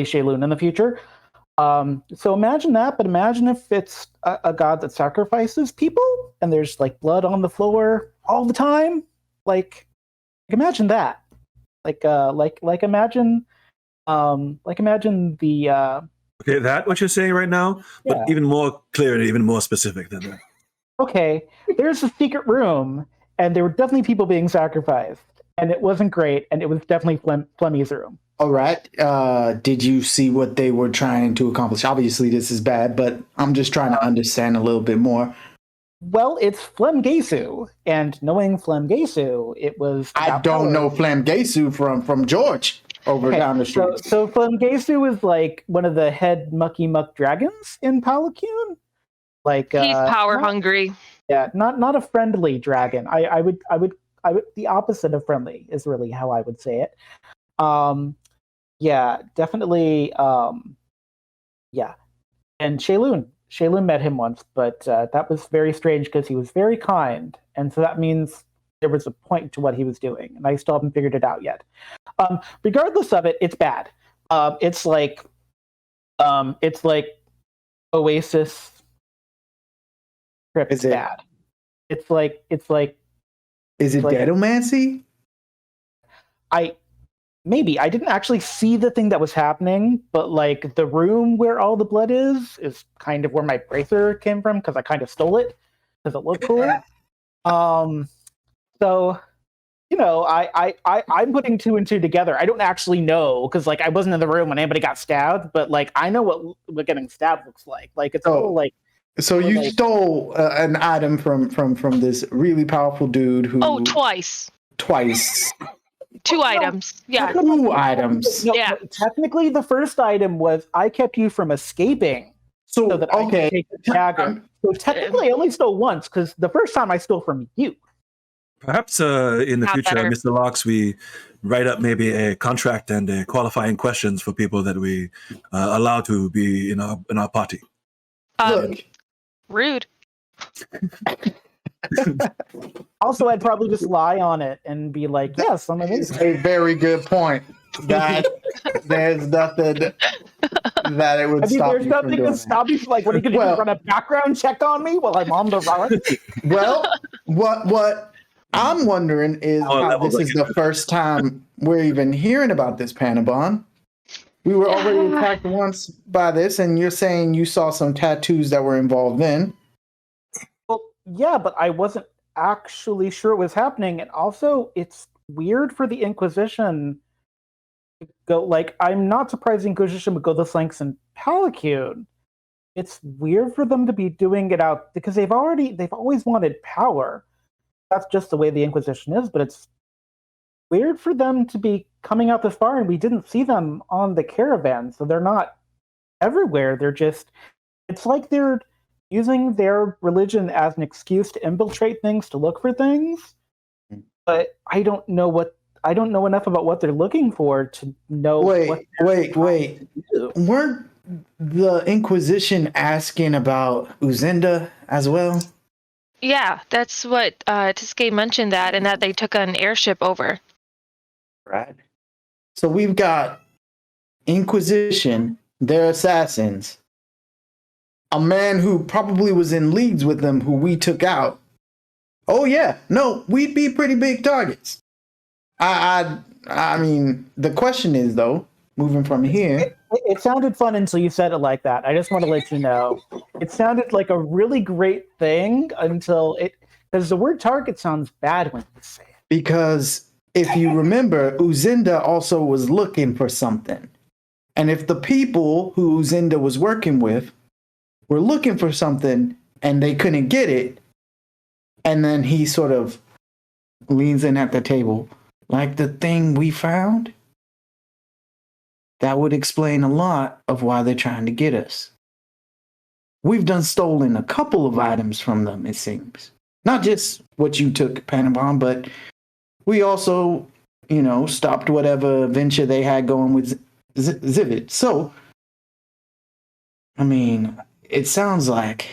Speaker 4: Shayloon in the future. So imagine that, but imagine if it's a god that sacrifices people and there's like blood on the floor all the time. Like imagine that. Like imagine the
Speaker 3: Okay, that what you're saying right now, but even more clear and even more specific than that.
Speaker 4: Okay, there's a secret room, and there were definitely people being sacrificed, and it wasn't great, and it was definitely Flemy's room.
Speaker 5: All right. Did you see what they were trying to accomplish? Obviously, this is bad, but I'm just trying to understand a little bit more.
Speaker 4: Well, it's Flemgesu, and knowing Flemgesu, it was.
Speaker 5: I don't know Flemgesu from George over down the street.
Speaker 4: So Flemgesu is like one of the head mucky muck dragons in Palakune. Like
Speaker 2: he's power hungry.
Speaker 4: Yeah, not a friendly dragon. I would the opposite of friendly is really how I would say it. Yeah, definitely. Yeah, and Shayloon met him once, but that was very strange because he was very kind, and so that means there was a point to what he was doing, and I still haven't figured it out yet. Regardless of it, it's bad. It's like Oasis. Is it bad? It's like. Is it like,
Speaker 5: Deadomancy?
Speaker 4: Maybe I didn't actually see the thing that was happening, but like the room where all the blood is kind of where my bracer came from because I kind of stole it because it looked cool. So I'm putting two and two together. I don't actually know because like I wasn't in the room when anybody got stabbed, but like I know what getting stabbed looks like. Like it's all like.
Speaker 5: So you stole an item from this really powerful dude who.
Speaker 2: Oh, twice. Two items. Yeah.
Speaker 5: 2 items.
Speaker 4: No, technically, the first item was I kept you from escaping, so that I could take the dagger. So technically, I only stole once because the first time I stole from you.
Speaker 3: Perhaps in the future, better. Mr. Locks, we write up maybe a contract and qualifying questions for people that we allow to be in our party.
Speaker 2: Look. Rude.
Speaker 4: Also, I'd probably just lie on it and be like, yes, I'm amazing.
Speaker 5: A very good point. That there's nothing that it would stop
Speaker 4: there's
Speaker 5: you
Speaker 4: nothing to stop you. Like, what are you going to run a background check on me while I'm on the run?
Speaker 5: Well, what I'm wondering is how this is the first time we're even hearing about this Panabon. We were already attacked once by this, and you're saying you saw some tattoos that were involved in.
Speaker 4: Well, yeah, but I wasn't actually sure it was happening. And also, it's weird for the Inquisition to go, like, I'm not surprised the Inquisition would go this lengths in Palakune. It's weird for them to be doing it out, because they've always wanted power. That's just the way the Inquisition is, but it's weird for them to be coming out this far, and we didn't see them on the caravan, so they're not everywhere. They're just, it's like they're using their religion as an excuse to infiltrate things, to look for things. But I don't know enough about what they're looking for to know.
Speaker 5: Wait. Weren't the Inquisition asking about Uzinda as well?
Speaker 2: Yeah, that's what Tisuke mentioned, that, and that they took an airship over.
Speaker 5: Right. So we've got Inquisition, their assassins, a man who probably was in leagues with them who we took out. Oh yeah, no, we'd be pretty big targets. I mean, the question is though, moving from here.
Speaker 4: It sounded fun until you said it like that. I just want to let you know. It sounded like a really great thing because the word target sounds bad when you say it.
Speaker 5: Because if you remember, Uzinda also was looking for something. And if the people who Uzinda was working with were looking for something and they couldn't get it. And then he sort of leans in at the table. Like the thing we found? That would explain a lot of why they're trying to get us. We've done stolen a couple of items from them, it seems. Not just what you took, Panabon, but we also, stopped whatever venture they had going with Zivit. So, I mean, it sounds like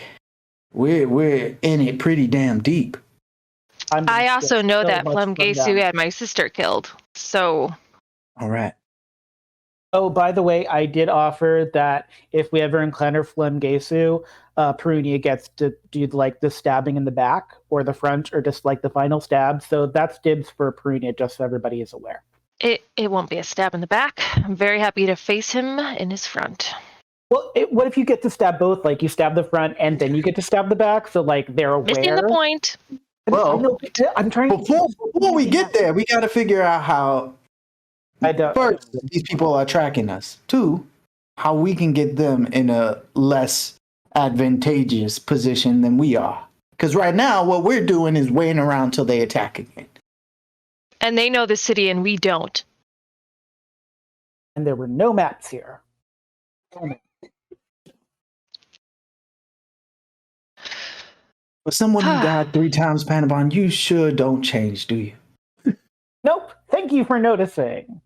Speaker 5: we're in it pretty damn deep.
Speaker 2: I also know
Speaker 4: so
Speaker 2: that
Speaker 4: much from
Speaker 2: Flemgesu
Speaker 4: them.
Speaker 2: had my sister killed. So
Speaker 5: All right.
Speaker 4: Oh, by the way, I did offer that if we ever encounter Flemgesu, Perunia gets to do like the stabbing in the back or the front or just like the final stab. So that's dibs for Perunia, just so everybody is aware.
Speaker 2: it won't be a stab in the back. I'm very happy to face him in his front.
Speaker 4: Well, what if you get to stab both? Like you stab the front and then you get to stab the back, so like they're aware.
Speaker 2: Missing the point.
Speaker 5: Well,
Speaker 4: I'm trying.
Speaker 5: Before we get there, we got to figure out how. First, these people are tracking us. Two, how we can get them in a less advantageous position than we are. Because right now, what we're doing is waiting around till they attack again.
Speaker 2: And they know the city and we don't.
Speaker 4: And there were no maps here.
Speaker 5: For someone who died 3 times, Panabon, you sure don't change, do you?
Speaker 4: Nope. Thank you for noticing.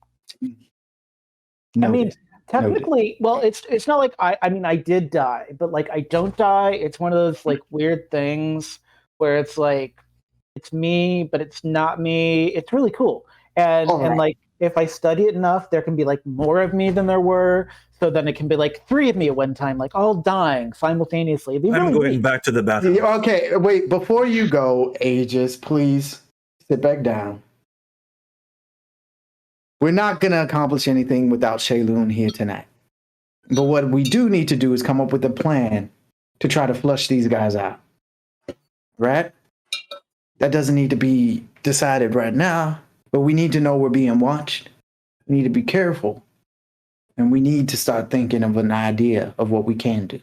Speaker 4: I mean, technically, well, it's not like I did die, but like I don't die. It's one of those like weird things where it's like it's me, but it's not me. It's really cool. And like if I study it enough, there can be like more of me than there were. So then it can be like 3 of me at one time, like all dying simultaneously.
Speaker 3: I'm going back to the bathroom.
Speaker 5: Okay, wait, before you go, Aegis, please sit back down. We're not going to accomplish anything without Shaylun here tonight. But what we do need to do is come up with a plan to try to flush these guys out. Right? That doesn't need to be decided right now, but we need to know we're being watched. We need to be careful. And we need to start thinking of an idea of what we can do.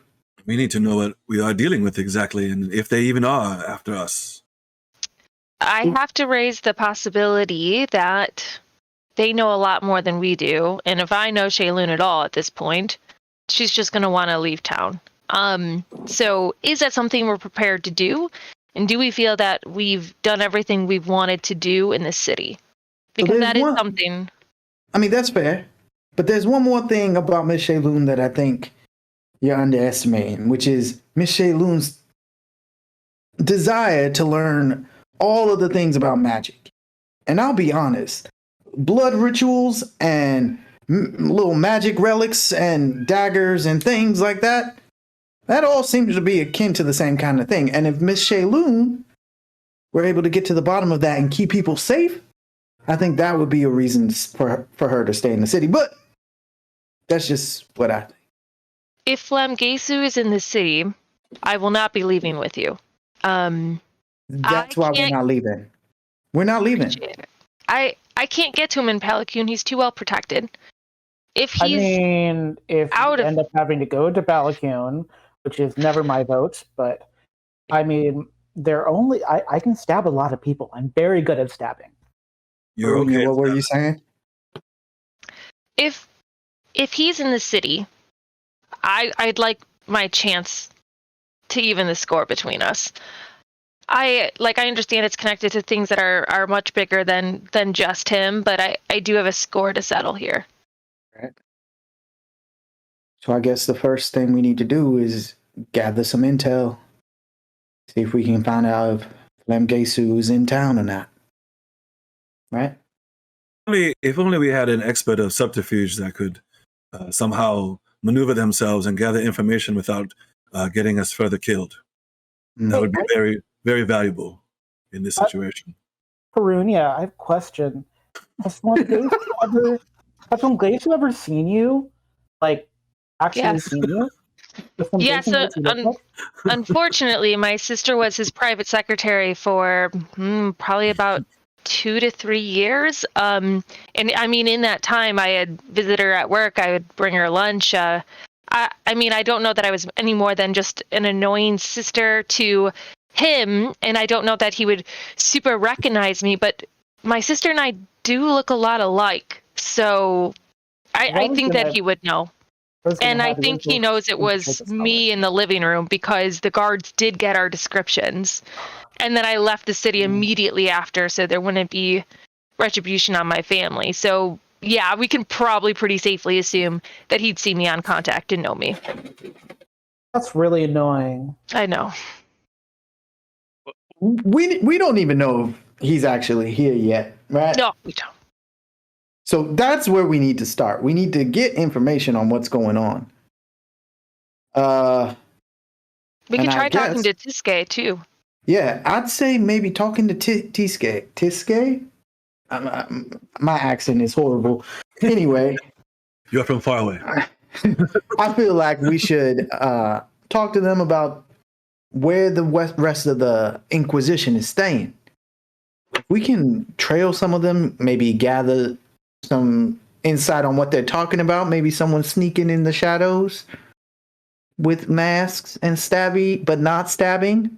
Speaker 3: We need to know what we are dealing with exactly, and if they even are after us.
Speaker 2: I have to raise the possibility that they know a lot more than we do. And if I know Shaylun at all at this point, she's just going to want to leave town. So is that something we're prepared to do? And do we feel that we've done everything we've wanted to do in this city? Because that is something.
Speaker 5: I mean, that's fair. But there's one more thing about Miss Shaylun that I think you're underestimating, which is Miss Shaylun's desire to learn all of the things about magic. And I'll be honest, blood rituals and little magic relics and daggers and things like that, that all seems to be akin to the same kind of thing. And if Miss Shaylun were able to get to the bottom of that and keep people safe, I think that would be a reason for her to stay in the city. But that's just what I think.
Speaker 2: If Flemgesu is in the city, I will not be leaving with you.
Speaker 5: That's why we're not leaving. We're not leaving.
Speaker 2: I can't get to him in Pelican. He's too well protected. If
Speaker 4: if you end up having to go to Pelican, which is never my vote, but I mean, I can stab a lot of people. I'm very good at stabbing.
Speaker 3: You're okay.
Speaker 5: What were you saying?
Speaker 2: If he's in the city, I'd like my chance to even the score between us. I understand it's connected to things that are much bigger than just him, but I do have a score to settle here.
Speaker 5: Right. So I guess the first thing we need to do is gather some intel. See if we can find out if Flemgesu is in town or not. Right?
Speaker 3: If only we had an expert of subterfuge that could somehow maneuver themselves and gather information without getting us further killed. That would be very, very valuable in this situation.
Speaker 4: Perunia, I have a question. Has Flemgesu ever seen you? Like, actually seen you?
Speaker 2: Yes, unfortunately, my sister was his private secretary for probably about 2 to 3 years. And I mean, in that time, I had visit her at work. I would bring her lunch. I mean, I don't know that I was any more than just an annoying sister to him, and I don't know that he would super recognize me, but my sister and I do look a lot alike. So I think that he would know. And I think he knows it was me in the living room because the guards did get our descriptions. And then I left the city immediately after, so there wouldn't be retribution on my family. So yeah, we can probably pretty safely assume that he'd see me on contact and know me.
Speaker 4: That's really annoying.
Speaker 2: I know.
Speaker 5: We don't even know if he's actually here yet, right?
Speaker 2: No, we don't.
Speaker 5: So that's where we need to start. We need to get information on what's going on.
Speaker 2: We could try talking to Tiske too.
Speaker 5: Yeah, I'd say maybe talking to Tiske. Tiske? My accent is horrible. Anyway.
Speaker 3: You're from far away.
Speaker 5: I feel like we should talk to them about where the rest of the Inquisition is staying. We can trail some of them, maybe gather some insight on what they're talking about. Maybe someone sneaking in the shadows with masks and stabby, but not stabbing.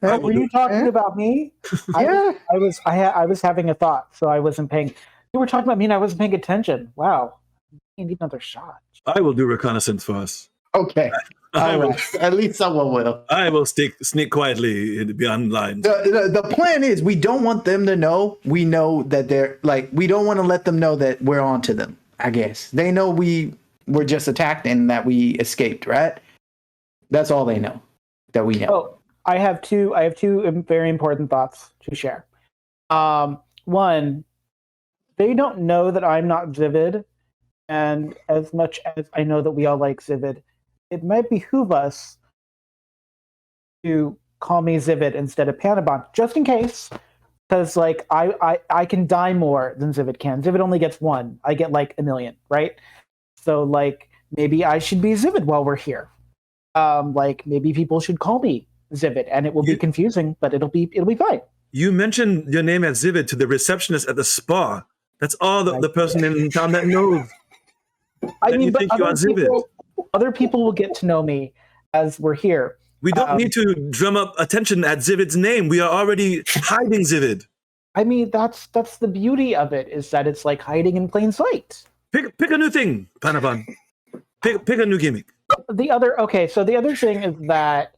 Speaker 4: Were you talking about me?
Speaker 5: Yeah,
Speaker 4: I was having a thought, so I wasn't paying. You were talking about me, and I wasn't paying attention. Wow, I need another shot.
Speaker 3: I will do reconnaissance for us.
Speaker 5: Okay. At least someone will.
Speaker 3: I will sneak quietly beyond lines.
Speaker 5: The plan is we don't want them to know. We know that they're like, we don't want to let them know that we're on to them, I guess. They know we were just attacked and that we escaped, right? That's all they know that we know.
Speaker 4: Oh, I have two very important thoughts to share. One, they don't know that I'm not Zivid, and as much as I know that we all like Zivid, it might behoove us to call me Zivid instead of Panabon, just in case, because like I can die more than Zivid can. Zivid only gets one. I get like 1 million, right? So like maybe I should be Zivid while we're here. Like maybe people should call me Zivid, and it will be confusing, but it'll be fine.
Speaker 3: You mentioned your name as Zivid to the receptionist at the spa. That's all the person in town that knows.
Speaker 4: I mean, but other people will get to know me as we're here.
Speaker 3: We don't need to drum up attention at Zivid's name. We are already hiding Zivid.
Speaker 4: I mean, that's the beauty of it, is that it's like hiding in plain sight.
Speaker 3: Pick a new thing, Panavan. Pick a new gimmick.
Speaker 4: The other thing is that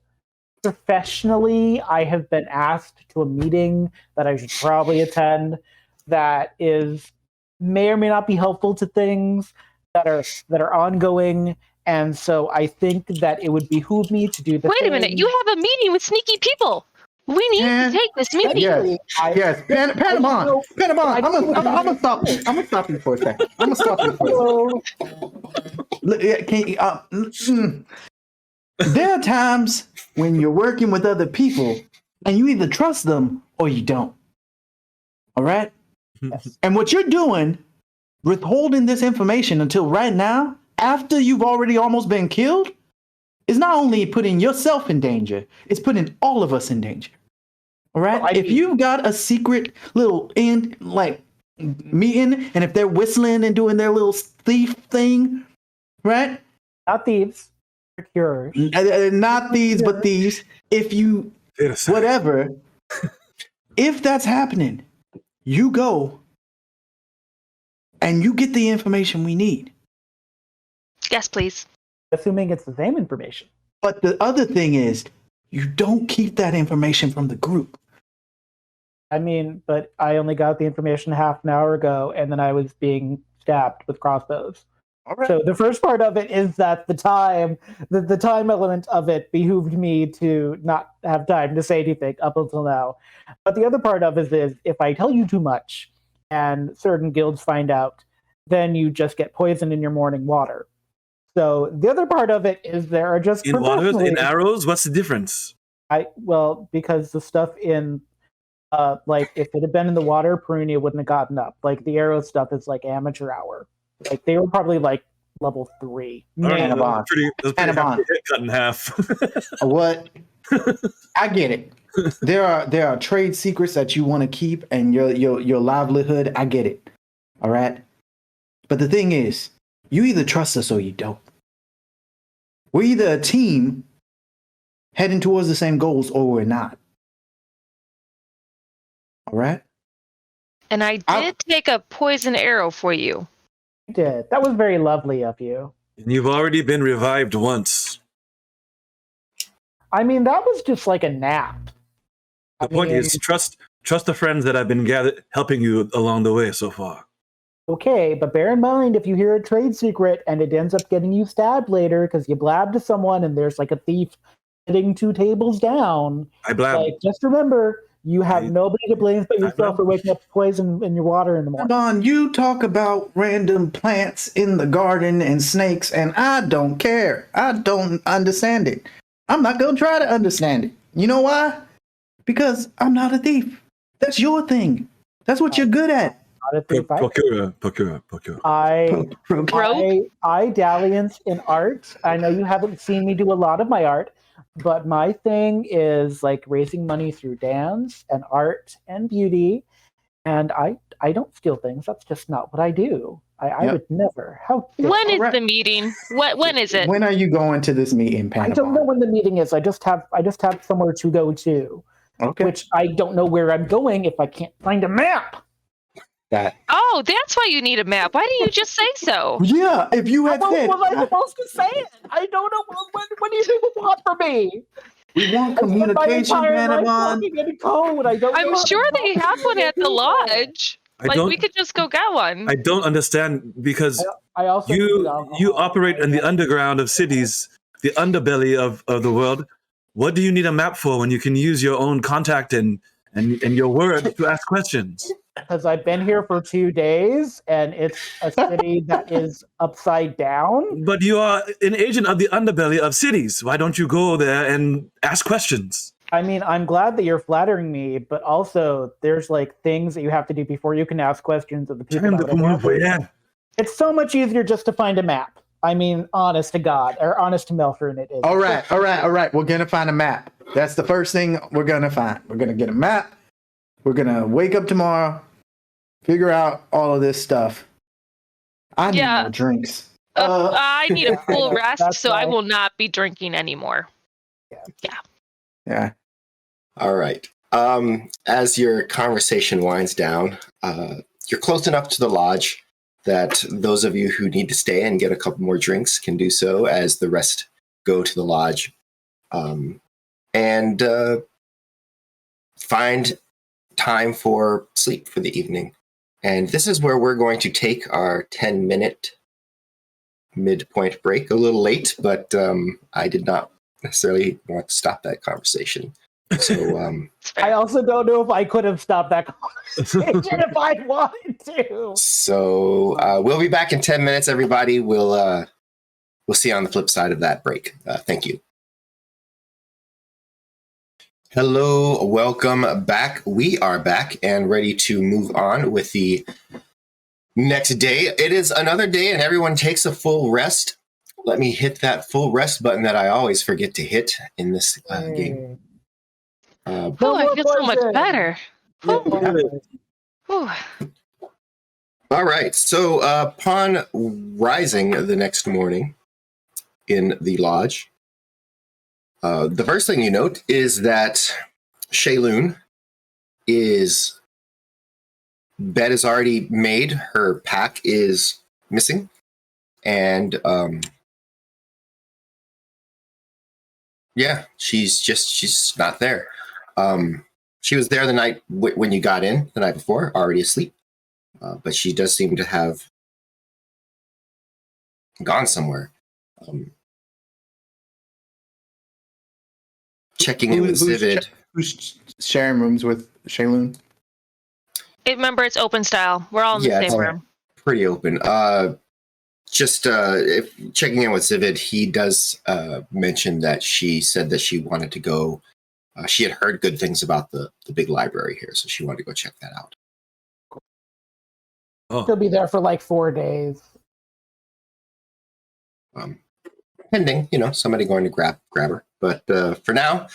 Speaker 4: professionally, I have been asked to a meeting that I should probably attend that may or may not be helpful to things that are ongoing, and so I think that it would behoove me to do the
Speaker 2: Wait a minute, you have a meeting with sneaky people. We need to take this meeting.
Speaker 5: Yes. Panama, I'm gonna stop you. I'm gonna stop you for a second. There are times when you're working with other people and you either trust them or you don't. All right? Yes. And what you're doing, withholding this information until right now, after you've already almost been killed, is not only putting yourself in danger, it's putting all of us in danger. All right? If you've got a secret little meeting, and if they're whistling and doing their little thief thing, right?
Speaker 4: Not thieves. Procurers.
Speaker 5: Not these, but these. If you, whatever, if that's happening, you go and you get the information we need.
Speaker 2: Yes, please.
Speaker 4: Assuming it's the same information.
Speaker 5: But the other thing is, you don't keep that information from the group.
Speaker 4: I mean, but I only got the information half an hour ago, and then I was being stabbed with crossbows. All right. So the first part of it is that the time element of it behooved me to not have time to say anything up until now. But the other part of it is if I tell you too much and certain guilds find out, then you just get poisoned in your morning water. So the other part of it is there are just
Speaker 3: in water, in arrows. What's the difference?
Speaker 4: Because the stuff in like if it had been in the water, Perunia wouldn't have gotten up. Like the arrow stuff is like amateur hour. Like they were probably like level 3.
Speaker 5: Panabon.
Speaker 3: Cut in half.
Speaker 5: What? I get it. There are trade secrets that you want to keep and your livelihood. I get it. All right. But the thing is, you either trust us or you don't. We're either a team heading towards the same goals or we're not. All right?
Speaker 2: And I did take a poison arrow for you.
Speaker 4: You did. That was very lovely of you.
Speaker 3: And you've already been revived once.
Speaker 4: I mean, that was just like a nap.
Speaker 3: The point is, trust the friends that have been helping you along the way so far.
Speaker 4: Okay, but bear in mind, if you hear a trade secret and it ends up getting you stabbed later because you blabbed to someone and there's like a thief sitting 2 tables down,
Speaker 3: I blabbed.
Speaker 4: like, just remember, you have nobody to blame but yourself for waking up poison in your water in the morning.
Speaker 5: Don, you talk about random plants in the garden and snakes, and I don't care. I don't understand it. I'm not going to try to understand it. You know why? Because I'm not a thief. That's your thing. That's what you're good at.
Speaker 4: Not a thief.
Speaker 3: Procure.
Speaker 4: I dalliance in art. I know you haven't seen me do a lot of my art, but my thing is like raising money through dance and art and beauty. And I don't steal things. That's just not what I do. I would never.
Speaker 2: When is the meeting? When is it?
Speaker 5: When are you going to this meeting, Panabon?
Speaker 4: I don't know when the meeting is. I just have somewhere to go to.
Speaker 5: Okay.
Speaker 4: Which I don't know where I'm going if I can't find a map.
Speaker 2: Oh, that's why you need a map. Why didn't you just say so?
Speaker 5: Yeah, if you had said...
Speaker 4: was I supposed to say it? I don't know. What do you think you want from me?
Speaker 5: We want communication, Panabon.
Speaker 2: I'm sure they have one at the lodge. We could just go get one.
Speaker 3: I don't understand because
Speaker 4: I also
Speaker 3: you operate in the underground of cities, the underbelly of the world. What do you need a map for when you can use your own contact and your word to ask questions?
Speaker 4: Because I've been here for 2 days, and it's a city that is upside down.
Speaker 3: But you are an agent of the underbelly of cities. Why don't you go there and ask questions?
Speaker 4: I mean, I'm glad that you're flattering me, but also there's like things that you have to do before you can ask questions of the people. It's so much easier just to find a map. I mean, honest to God, or honest to Melfrin, it is.
Speaker 5: All right. We're going to find a map. That's the first thing we're going to find. We're going to get a map. We're going to wake up tomorrow, figure out all of this stuff. I need more drinks.
Speaker 2: I need a full rest, so I will not be drinking anymore.
Speaker 5: Yeah.
Speaker 1: All right. As your conversation winds down, you're close enough to the lodge that those of you who need to stay and get a couple more drinks can do so as the rest go to the lodge and find time for sleep for the evening. And this is where we're going to take our 10-minute midpoint break. A little late, but I did not necessarily want to stop that conversation. So
Speaker 4: I also don't know if I could have stopped that conversation if I wanted to.
Speaker 1: So we'll be back in 10 minutes, everybody. We'll see you on the flip side of that break. Thank you. Hello, welcome back. We are back and ready to move on with the next day. It is another day and everyone takes a full rest. Let me hit that full rest button that I always forget to hit in this game.
Speaker 2: I feel so much better.
Speaker 1: All right. So upon rising the next morning in the lodge, the first thing you note is that Shayloon bed is already made. Her pack is missing. And she's not there. She was there the night when you got in the night before, already asleep. But she does seem to have gone somewhere. Checking in with Zivid.
Speaker 5: Who's sharing rooms with Shayloon?
Speaker 2: Remember, it's open style. We're all in the same room.
Speaker 1: Pretty open. If checking in with Zivid, he does mention that she said that she wanted to go. She had heard good things about the big library here, so she wanted to go check that out.
Speaker 4: She'll be there for like 4 days.
Speaker 1: Pending, somebody going to grab her. But for now,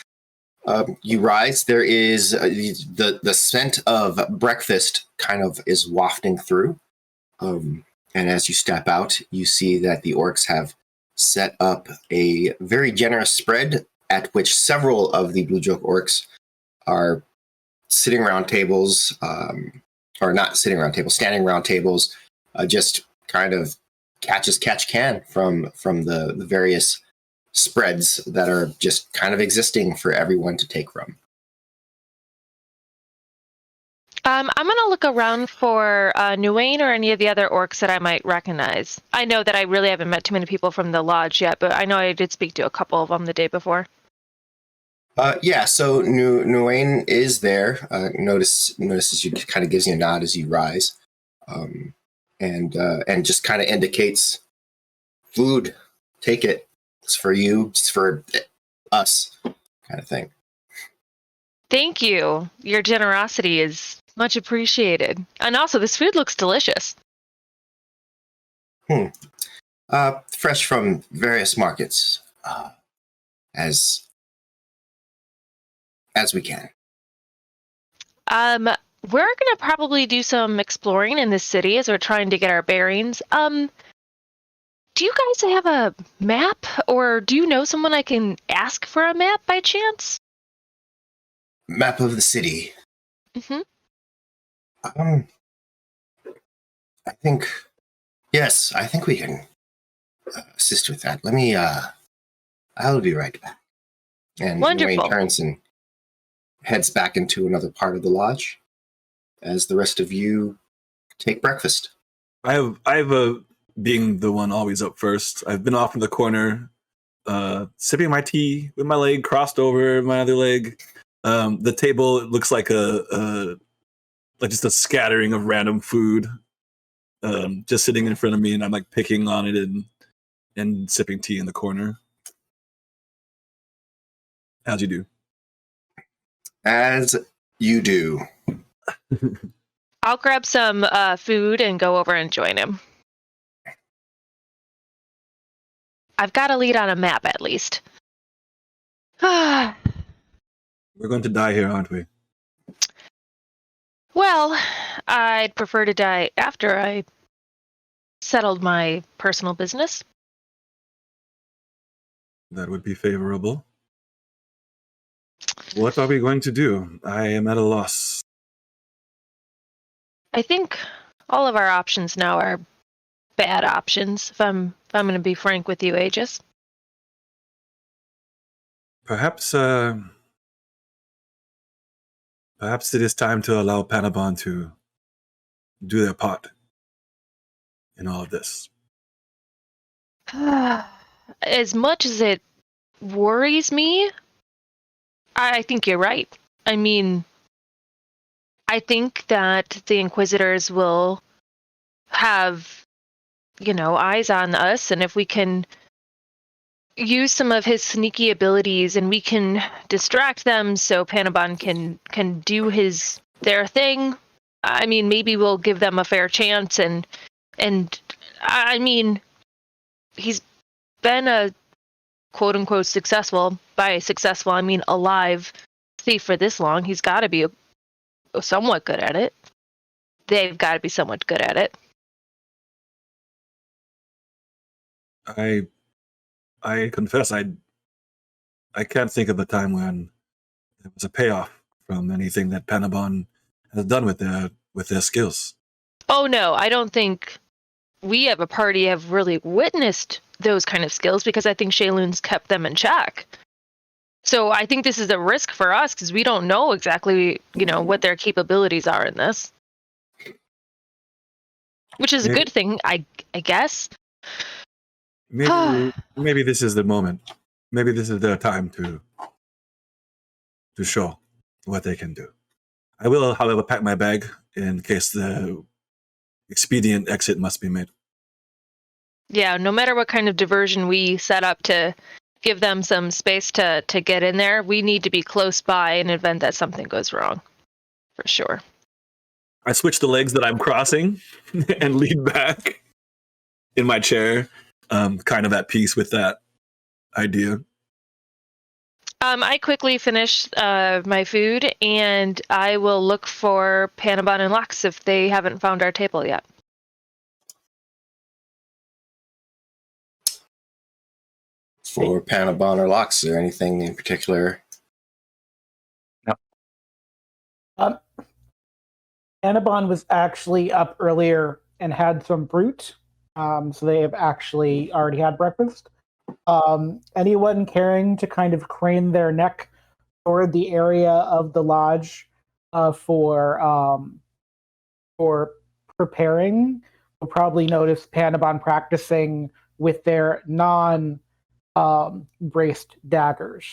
Speaker 1: you rise. There is the scent of breakfast kind of is wafting through. And as you step out, you see that the orcs have set up a very generous spread at which several of the Blue Joke orcs are sitting around tables, or not sitting around tables, standing around tables, just kind of catch can from the various spreads that are just kind of existing for everyone to take from.
Speaker 2: I'm gonna look around for Nuane or any of the other orcs that I might recognize. I know that I really haven't met too many people from the lodge yet, but I know I did speak to a couple of them the day before.
Speaker 1: Yeah, so Nuane is there. Notices you, kind of gives you a nod as you rise, and just kind of indicates food. Take it. It's for you. It's for us, kind of thing.
Speaker 2: Thank you. Your generosity is much appreciated. And also, this food looks delicious.
Speaker 1: Fresh from various markets, as we can.
Speaker 2: We're gonna probably do some exploring in this city as we're trying to get our bearings. Do you guys have a map, or do you know someone I can ask for a map by chance?
Speaker 1: Map of the city.
Speaker 2: Mm-hmm.
Speaker 1: I think, yes, I think we can assist with that. Let me, I'll be right back. And
Speaker 2: Wonderful.
Speaker 1: Nuane turns and heads back into another part of the lodge as the rest of you take breakfast.
Speaker 3: I've being the one always up first. I've been off in the corner, sipping my tea with my leg crossed over my other leg. The table looks like like just a scattering of random food, just sitting in front of me, and I'm like picking on it and sipping tea in the corner. As you do.
Speaker 1: As you do.
Speaker 2: I'll grab some food and go over and join him. I've got to lead on a map at least.
Speaker 3: We're going to die here, aren't we?
Speaker 2: Well, I'd prefer to die after I settled my personal business.
Speaker 3: That would be favorable. What are we going to do? I am at a loss.
Speaker 2: I think all of our options now are bad options, if I'm going to be frank with you, Aegis.
Speaker 3: Perhaps it is time to allow Panabon to do their part in all of this.
Speaker 2: As much as it worries me, I think you're right. I mean, I think that the Inquisitors will have, eyes on us, and if we can use some of his sneaky abilities and we can distract them so Panabon can do their thing, I mean, maybe we'll give them a fair chance, and I mean, he's been a quote unquote successful, by successful I mean alive, thief for this long. He's got to be somewhat good at it. They've got to be somewhat good at it.
Speaker 3: I confess I can't think of a time when there was a payoff from anything that Panabon has done with their skills.
Speaker 2: Oh no, I don't think we have a party have really witnessed those kind of skills, because I think Shayloon's kept them in check. So I think this is a risk for us because we don't know exactly, what their capabilities are in this. Which is a good thing, I guess.
Speaker 3: Maybe this is the moment. Maybe this is their time to show what they can do. I will, however, pack my bag in case the expedient exit must be made.
Speaker 2: Yeah, no matter what kind of diversion we set up to give them some space to get in there, we need to be close by in event that something goes wrong. For sure.
Speaker 3: I switch the legs that I'm crossing and lean back in my chair, kind of at peace with that idea.
Speaker 2: I quickly finish my food, and I will look for Panabon and Lux if they haven't found our table yet.
Speaker 1: for Panabon or Locks? Is there anything in particular?
Speaker 4: Panabon was actually up earlier and had some fruit. So they have actually already had breakfast. Anyone caring to kind of crane their neck toward the area of the lodge for preparing will probably notice Panabon practicing with their non-braced daggers.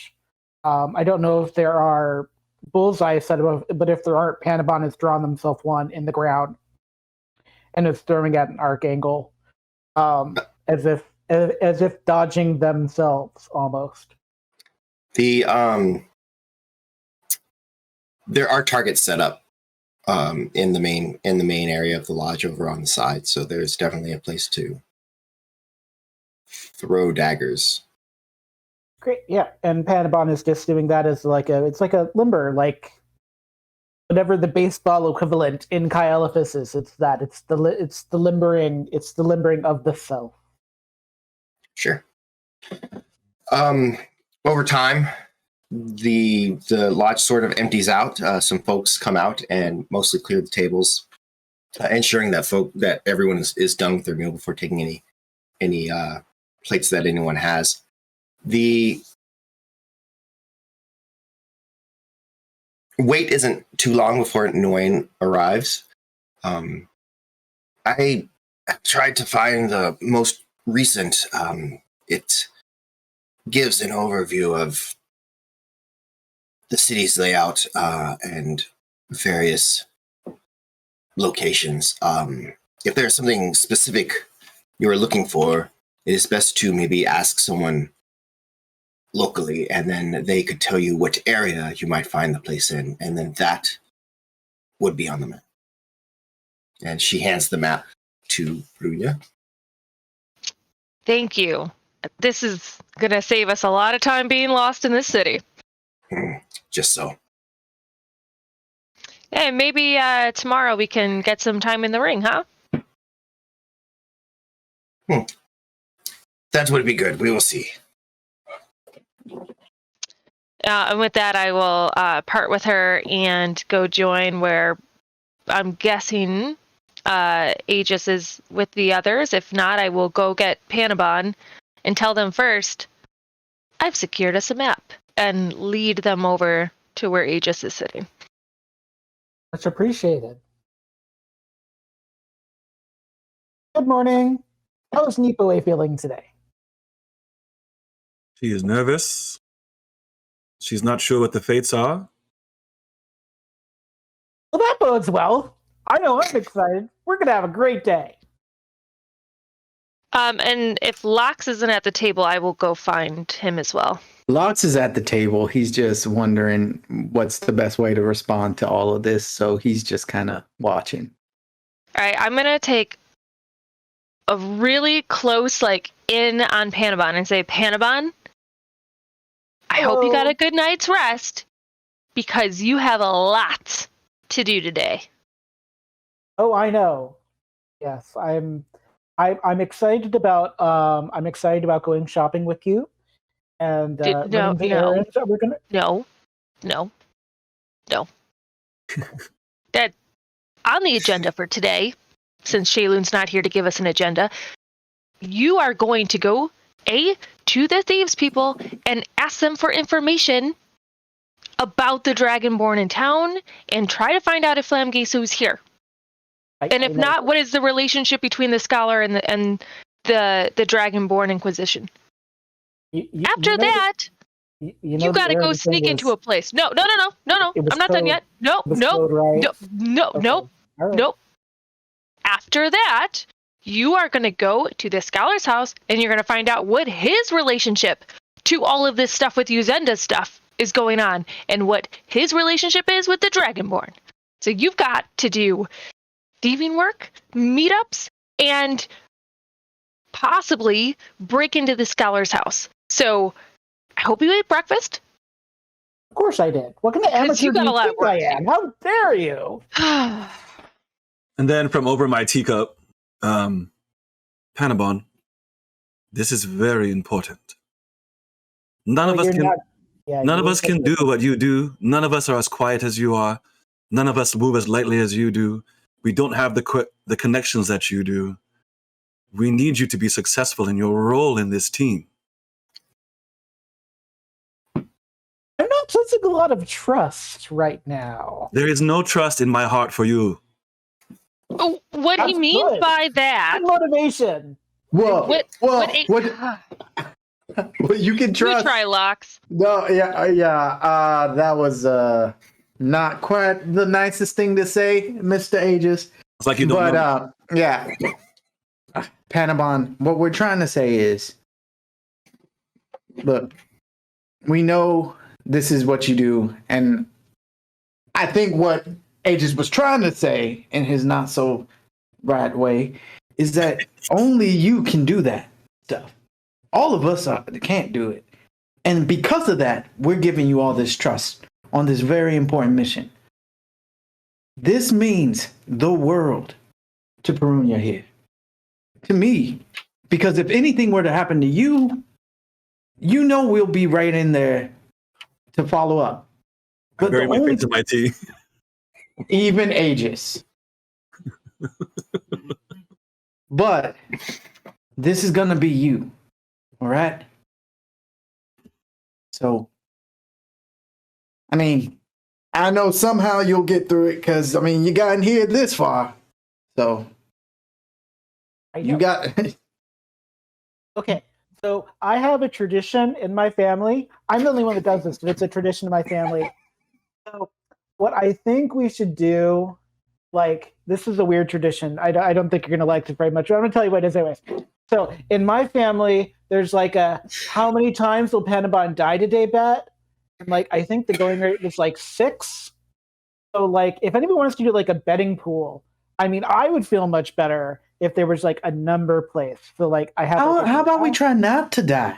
Speaker 4: I don't know if there are bullseye set above, but if there aren't, Panabon has drawn himself one in the ground and is throwing at an arc angle, as if dodging themselves almost.
Speaker 1: There are targets set up in the main area of the lodge over on the side, so there's definitely a place to throw daggers.
Speaker 4: Great, yeah, and Panabon is just doing that as it's like a limber, like whatever the baseball equivalent in Kaielifis is. It's the limbering of the self.
Speaker 1: Sure. Over time, the lodge sort of empties out. Some folks come out and mostly clear the tables, ensuring that everyone is done with their meal before taking any plates that anyone has. The wait isn't too long before Nguyen arrives. I tried to find the most recent. It gives an overview of the city's layout and various locations. If there's something specific you are looking for, it is best to maybe ask someone locally, and then they could tell you what area you might find the place in, and then that would be on the map. And she hands the map to Bruya.
Speaker 2: Thank you. This is going to save us a lot of time being lost in this city.
Speaker 1: Just so.
Speaker 2: Hey, maybe tomorrow we can get some time in the ring, huh?
Speaker 1: That would be good. We will see.
Speaker 2: And with that, I will part with her and go join where I'm guessing Aegis is with the others. If not, I will go get Panabon and tell them first, I've secured us a map, and lead them over to where Aegis is sitting.
Speaker 4: Much appreciated. Good morning. How's Nipoe feeling today?
Speaker 3: She is nervous. She's not sure what the fates are.
Speaker 4: Well, that bodes well. I know I'm excited. We're going to have a great day.
Speaker 2: And if Lox isn't at the table, I will go find him as well.
Speaker 5: Lots is at the table. He's just wondering what's the best way to respond to all of this. So he's just kind of watching.
Speaker 2: All right, I'm going to take a really close, in on Panabon and say, Panabon, I hope you got a good night's rest because you have a lot to do today.
Speaker 4: Oh, I know. Yes, I'm excited about going shopping with you and running the errands that we're gonna.
Speaker 2: No. That on the agenda for today, since Shayloon's not here to give us an agenda, you are going to go to the thieves people and ask them for information about the Dragonborn in town and try to find out if Flamgeisu's here. And if not, what is the relationship between the scholar and the Dragonborn Inquisition? After that, you got to go sneak into a place. No. I'm not done yet. No. After that, you are going to go to the scholar's house and you're going to find out what his relationship to all of this stuff with Uzenda stuff is going on and what his relationship is with the Dragonborn. So you've got to do thieving work, meetups, and possibly break into the scholar's house. So I hope you ate breakfast.
Speaker 4: Of course I did. What kind of amateur
Speaker 2: you got
Speaker 4: do
Speaker 2: a
Speaker 4: you
Speaker 2: lot
Speaker 4: think
Speaker 2: of work
Speaker 4: I
Speaker 2: to
Speaker 4: am? How dare you?
Speaker 3: And then from over my teacup, Panabon, this is very important. None of us
Speaker 4: You're
Speaker 3: can.
Speaker 4: not- yeah,
Speaker 3: None of
Speaker 4: you're
Speaker 3: us can do what you do. None of us are as quiet as you are. None of us move as lightly as you do. We don't have the connections that you do. We need you to be successful in your role in this team.
Speaker 4: I'm not sensing a lot of trust right now.
Speaker 3: There is no trust in my heart for you.
Speaker 2: Oh, what he
Speaker 4: That's
Speaker 2: means
Speaker 4: good.
Speaker 2: by that.
Speaker 4: Good motivation.
Speaker 5: Well,
Speaker 2: What?
Speaker 5: well,
Speaker 2: What?
Speaker 5: well, you can
Speaker 2: You
Speaker 5: trust.
Speaker 2: try, Locks.
Speaker 5: No, yeah. That was not quite the nicest thing to say, Mr. Aegis.
Speaker 3: It's like you don't
Speaker 5: But
Speaker 3: know.
Speaker 5: yeah, Panabon, what we're trying to say is, look, we know this is what you do, and I think what Aegis was trying to say in his not so right way is that only you can do that stuff. All of us can't do it. And because of that, we're giving you all this trust on this very important mission. This means the world to Perunia here. To me. Because if anything were to happen to you, you know we'll be right in there to follow up. But
Speaker 3: Very
Speaker 5: the
Speaker 3: much
Speaker 5: only
Speaker 3: into my tea.
Speaker 5: even Aegis. But this is gonna be you. All right? So, I mean, I know somehow you'll get through it because, I mean, you gotten here this far. So,
Speaker 4: I
Speaker 5: you
Speaker 4: know.
Speaker 5: got.
Speaker 4: Okay, so I have a tradition in my family. I'm the only one that does this, but it's a tradition in my family. So, what I think we should do, like, this is a weird tradition. I don't think you're going to like it very much, but I'm going to tell you what it is anyways. So, in my family, there's like a how many times will Panabon die today bet. And, like, I think the going rate is like 6. So, like, if anyone wants to do like a betting pool, I mean, I would feel much better if there was like a number place. So, like, I have.
Speaker 5: How about we try not to die?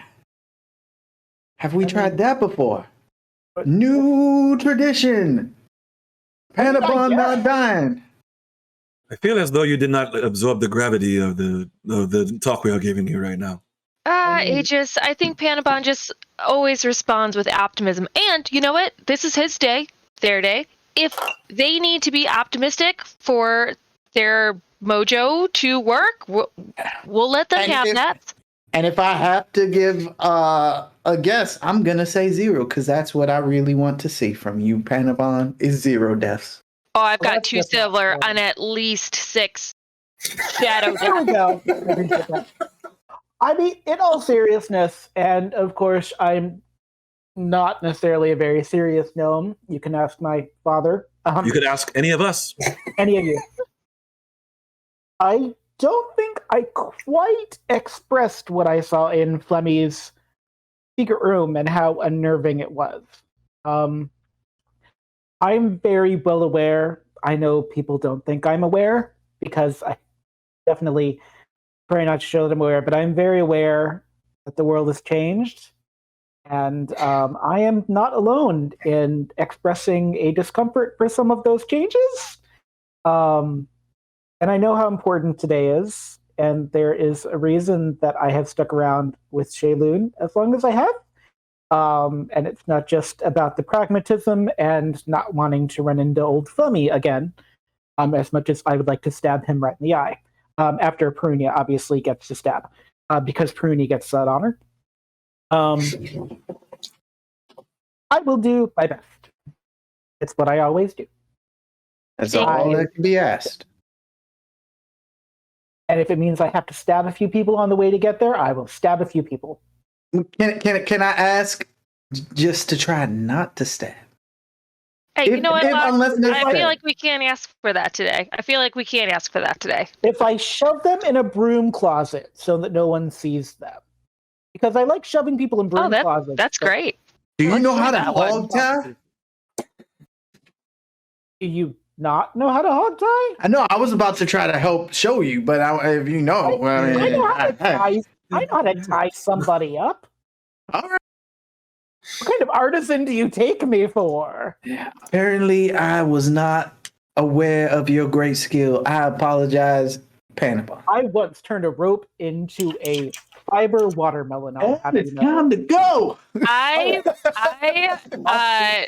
Speaker 5: Have we tried that before? New tradition. Panabon not dying.
Speaker 3: I feel as though you did not absorb the gravity of the talk we are giving you right now.
Speaker 2: Aegis, I think Panabon just always responds with optimism. And you know what? This is his day, their day. If they need to be optimistic for their mojo to work, we'll let them have that.
Speaker 5: And if I have to give a guess, I'm going to say 0 because that's what I really want to see from you, Panabon, is 0 deaths.
Speaker 2: Oh, I've
Speaker 4: Well,
Speaker 2: got
Speaker 4: that's
Speaker 2: 2
Speaker 4: just not
Speaker 2: silver
Speaker 4: fair.
Speaker 2: and at least 6 shadow.
Speaker 4: There we go. I mean, in all seriousness, and of course, I'm not necessarily a very serious gnome. You can ask my father.
Speaker 3: You could ask any of us.
Speaker 4: Any of you. I don't think I quite expressed what I saw in Flemmy's secret room and how unnerving it was. I'm very well aware. I know people don't think I'm aware because I definitely try not to show that I'm aware, but I'm very aware that the world has changed. And I am not alone in expressing a discomfort for some of those changes. And I know how important today is. And there is a reason that I have stuck around with Shaylun as long as I have. And it's not just about the pragmatism and not wanting to run into old Flemmy again, as much as I would like to stab him right in the eye. After Perunia obviously gets to stab, because Perunia gets that honor. I will do my best. It's what I always do.
Speaker 5: That's all that can be asked.
Speaker 4: And if it means I have to stab a few people on the way to get there, I will stab a few people.
Speaker 5: Can I ask just to try not to stab?
Speaker 2: Hey, you know what? I
Speaker 5: necessary.
Speaker 2: feel like we can't ask for that today.
Speaker 4: If I shove them in a broom closet so that no one sees them. Because I like shoving people in broom closets.
Speaker 2: That's great.
Speaker 5: Do you know how to
Speaker 2: that one.
Speaker 5: hog tie?
Speaker 4: Do you not know how to hog tie?
Speaker 5: I know. I was about to try to help show you, but if you know,
Speaker 4: I know how to tie. I know how to tie somebody up.
Speaker 5: All right.
Speaker 4: What kind of artisan do you take me for?
Speaker 5: Yeah. Apparently, I was not aware of your great skill. I apologize, Panabon.
Speaker 4: I once turned a rope into a fiber watermelon. I'll have
Speaker 5: It's
Speaker 4: you know.
Speaker 5: time to go.
Speaker 2: I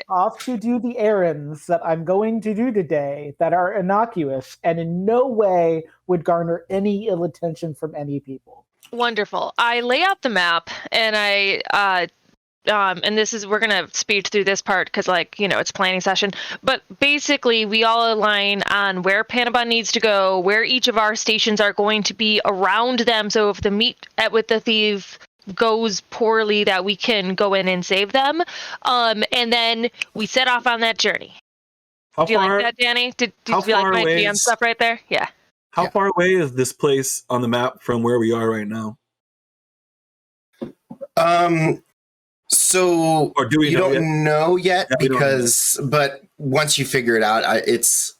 Speaker 4: Off to do the errands that I'm going to do today that are innocuous and in no way would garner any ill attention from any people.
Speaker 2: wonderful. I lay out the map and and this is, we're gonna speed through this part because, like, it's planning session. But basically, we all align on where Panabon needs to go, where each of our stations are going to be around them. So if the meet with the thief goes poorly, that we can go in and save them. And then we set off on that journey.
Speaker 3: How
Speaker 2: Do you
Speaker 3: far?
Speaker 2: like that, Danny? Did you
Speaker 3: how
Speaker 2: like
Speaker 3: far
Speaker 2: my
Speaker 3: away
Speaker 2: GM
Speaker 3: is-
Speaker 2: stuff right there? Yeah.
Speaker 3: How
Speaker 1: Yeah.
Speaker 3: far away is this place on the map from where we are right now?
Speaker 1: So
Speaker 3: Or do we
Speaker 1: you
Speaker 3: know
Speaker 1: don't
Speaker 3: yet?
Speaker 1: know yet
Speaker 3: Yeah, we don't know
Speaker 1: but once you figure it out, it's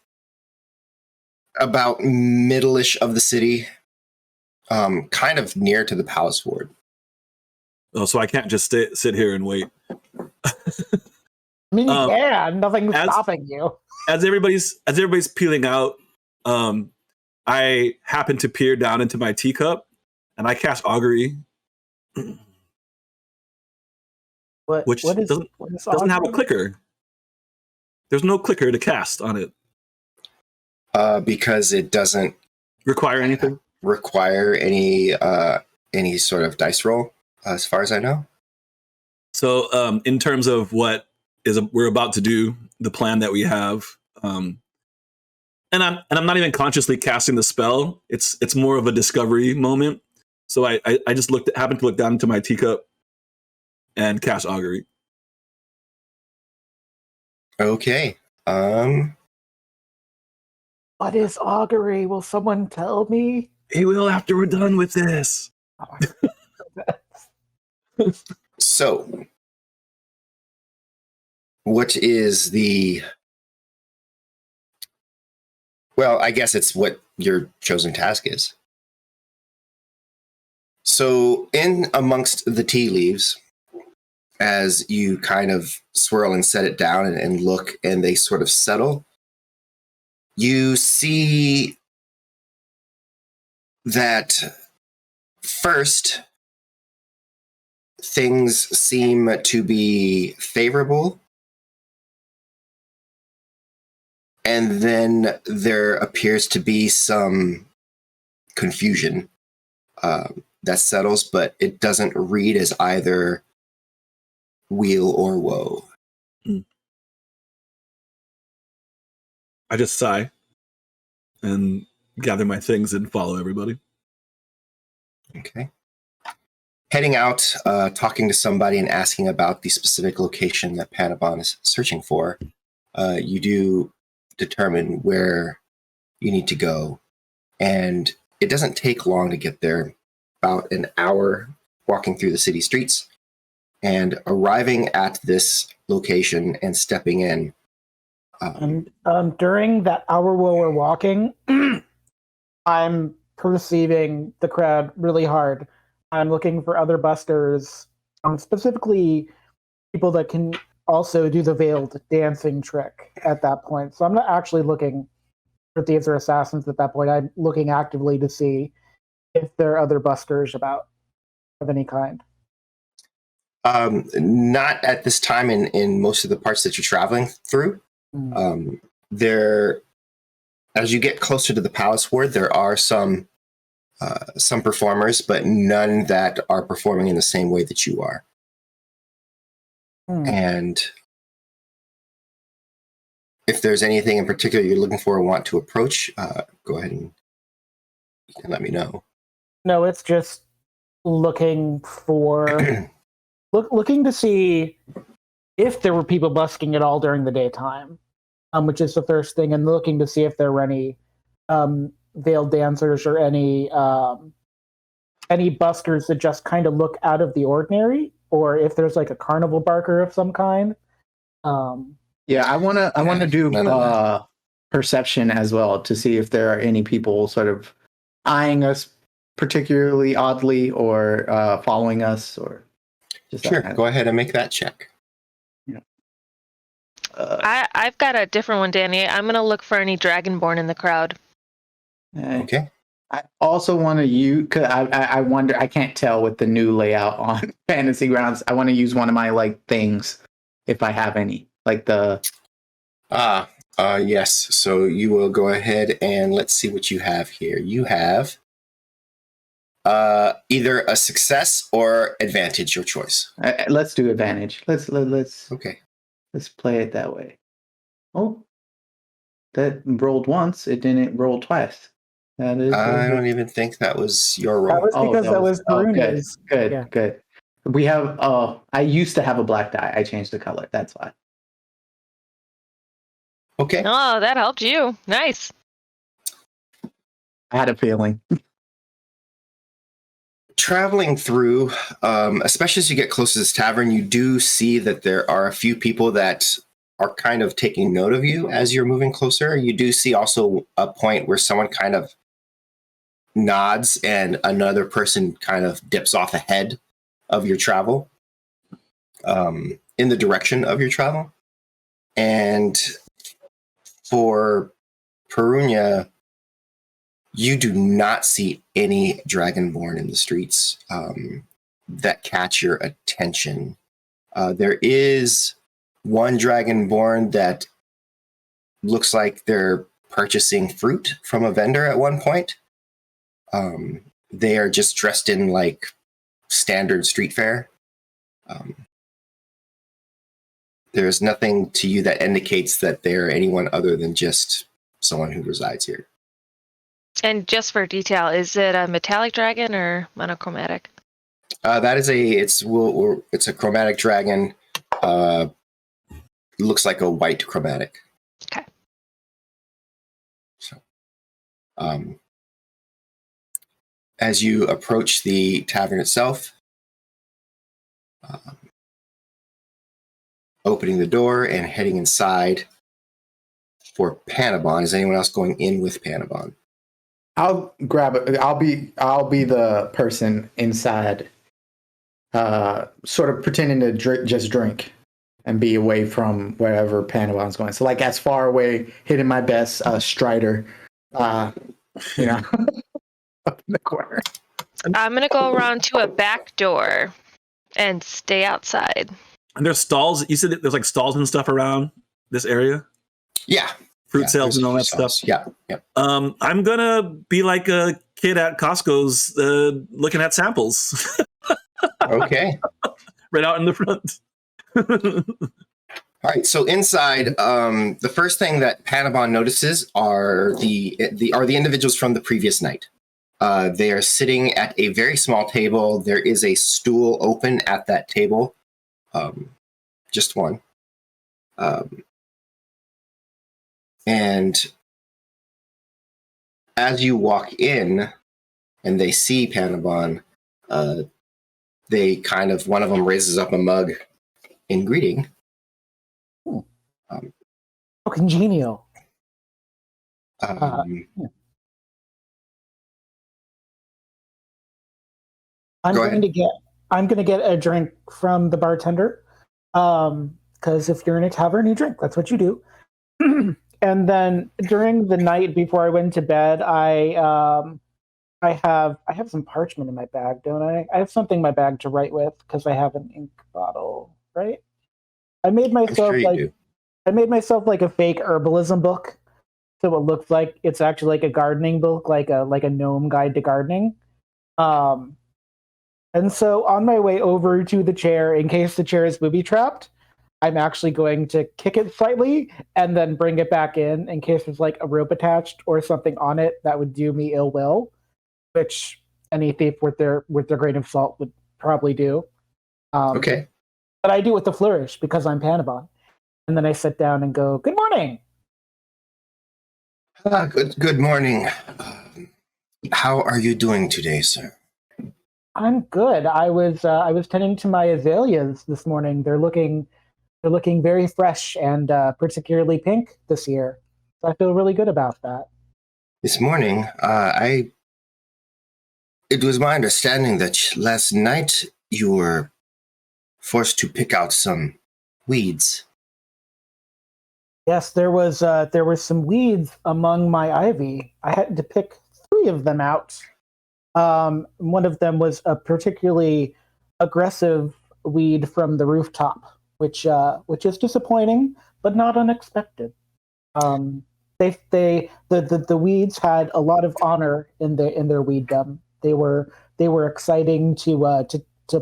Speaker 1: about middle-ish of the city, kind of near to the palace ward.
Speaker 3: Oh, so I can't just sit here and wait.
Speaker 4: I mean, you
Speaker 3: Um,
Speaker 4: can. Nothing's
Speaker 3: as-
Speaker 4: stopping you.
Speaker 3: As everybody's peeling out, I happen to peer down into my teacup, and I cast augury, which
Speaker 4: What is
Speaker 3: doesn't have a
Speaker 4: augury?
Speaker 3: clicker. There's no clicker to cast on it.
Speaker 1: Because it doesn't
Speaker 3: Require anything?
Speaker 1: require any sort of dice roll, as far as I know.
Speaker 3: So, in terms of what we're about to do, the plan that we have, and I'm not even consciously casting the spell. It's more of a discovery moment. So I just happened to look down into my teacup and cast augury.
Speaker 1: Okay.
Speaker 4: What is augury? Will someone tell me?
Speaker 3: He will after we're done with this.
Speaker 1: So, what is the? Well, I guess it's what your chosen task is. So, in amongst the tea leaves, as you kind of swirl and set it down and look, and they sort of settle, you see that first things seem to be favorable, and then there appears to be some confusion that settles, but it doesn't read as either weal or woe.
Speaker 3: I just sigh and gather my things and follow everybody.
Speaker 1: Okay. Heading out, talking to somebody and asking about the specific location that Panabon is searching for, you do determine where you need to go. And it doesn't take long to get there, about an hour walking through the city streets. And arriving at this location and stepping in.
Speaker 4: During that hour while we're walking, I'm perceiving the crowd really hard. I'm looking for other busters, specifically people that can also do the veiled dancing trick at that point. So I'm not actually looking for thieves or assassins at that point. I'm looking actively to see if there are other busters about of any kind.
Speaker 1: Not at this time in most of the parts that you're traveling through. There, as you get closer to the palace ward, there are some performers, but none that are performing in the same way that you are. And if there's anything in particular you're looking for or want to approach, go ahead and you can let me know.
Speaker 4: No, it's just looking for looking to see if there were people busking at all during the daytime, which is the first thing, and looking to see if there were any veiled dancers or any buskers that just kind of look out of the ordinary, or if there's like a carnival barker of some kind.
Speaker 5: Yeah, I wanna do perception as well to see if there are any people sort of eyeing us particularly oddly or following us or just
Speaker 1: Sure, go ahead and make that check.
Speaker 2: I've got a different one, Danny. I'm gonna look for any dragonborn in the crowd.
Speaker 1: Okay.
Speaker 5: I also want to use, cause I wonder, I can't tell with the new layout on Fantasy Grounds. I want to use one of my like things, if I have any, like the.
Speaker 1: Yes. So you will go ahead and let's see what you have here. You have either a success or advantage, your choice.
Speaker 5: Let's do advantage. Let's
Speaker 1: Okay.
Speaker 5: let's play it that way. Oh, that rolled once. It didn't roll twice. That is.
Speaker 1: I don't even think that was your
Speaker 4: That
Speaker 1: roll.
Speaker 4: was because that was
Speaker 5: good,
Speaker 4: Bruno's.
Speaker 5: good,
Speaker 4: Yeah.
Speaker 5: good. We have. I used to have a black die. I changed the color. That's why.
Speaker 1: Okay.
Speaker 2: Oh, that helped you. Nice.
Speaker 5: I had a feeling.
Speaker 1: Traveling through, especially as you get close to this tavern, you do see that there are a few people that are kind of taking note of you as you're moving closer. You do see also a point where someone kind of nods and another person kind of dips off ahead of your travel, in the direction of your travel. And for Perunia, you do not see any dragonborn in the streets that catch your attention. There is one dragonborn that looks like they're purchasing fruit from a vendor at one point. They are just dressed in like standard street fare. There's nothing to you that indicates that they're anyone other than just someone who resides here.
Speaker 2: And just for detail, is it a metallic dragon or monochromatic?
Speaker 1: That is it's a chromatic dragon. Looks like a white chromatic.
Speaker 2: Okay.
Speaker 1: So, as you approach the tavern itself, opening the door and heading inside for Panabon. Is anyone else going in with Panabon?
Speaker 5: I'll grab it. I'll be the person inside, sort of pretending to just drink and be away from wherever Panabon's going. So like as far away, hitting my best Strider, up in the corner.
Speaker 2: I'm gonna go around to a back door and stay outside.
Speaker 3: And there's stalls. You said that there's like stalls and stuff around this area?
Speaker 1: Yeah.
Speaker 3: Fruit sales and all that
Speaker 1: sauce.
Speaker 3: stuff?
Speaker 1: Yeah.
Speaker 3: I'm going to be like a kid at Costco's looking at samples.
Speaker 1: Okay.
Speaker 3: Right out in the front.
Speaker 1: All right. So inside, the first thing that Panabon notices are the individuals from the previous night. They are sitting at a very small table. There is a stool open at that table. Just one. And as you walk in and they see Panabon, they kind of, one of them raises up a mug in greeting.
Speaker 4: Oh, congenial.
Speaker 1: Yeah.
Speaker 4: I'm
Speaker 1: Go
Speaker 4: going to get a drink from the bartender. Because if you're in a tavern, you drink. That's what you do. And then during the night before I went to bed, I have some parchment in my bag, don't I? I have something in my bag to write with because I have an ink bottle, right? I made myself like a fake herbalism book, so it looks like it's actually like a gardening book, like a gnome guide to gardening. And so on my way over to the chair, in case the chair is booby trapped, I'm actually going to kick it slightly and then bring it back in case there's like a rope attached or something on it that would do me ill will, which any thief with their grain of salt would probably do.
Speaker 1: Okay.
Speaker 4: But I do it with a flourish because I'm Panabon. And then I sit down and go, "Good morning."
Speaker 1: Good morning. How are you doing today, sir?
Speaker 4: I'm good. I was tending to my azaleas this morning. They're looking very fresh and particularly pink this year. So I feel really good about that.
Speaker 1: This morning, it was my understanding that last night you were forced to pick out some weeds.
Speaker 4: Yes, there were some weeds among my ivy. I had to pick three of them out. One of them was a particularly aggressive weed from the rooftop, which is disappointing, but not unexpected. The weeds had a lot of honor in their weeddom. They were exciting to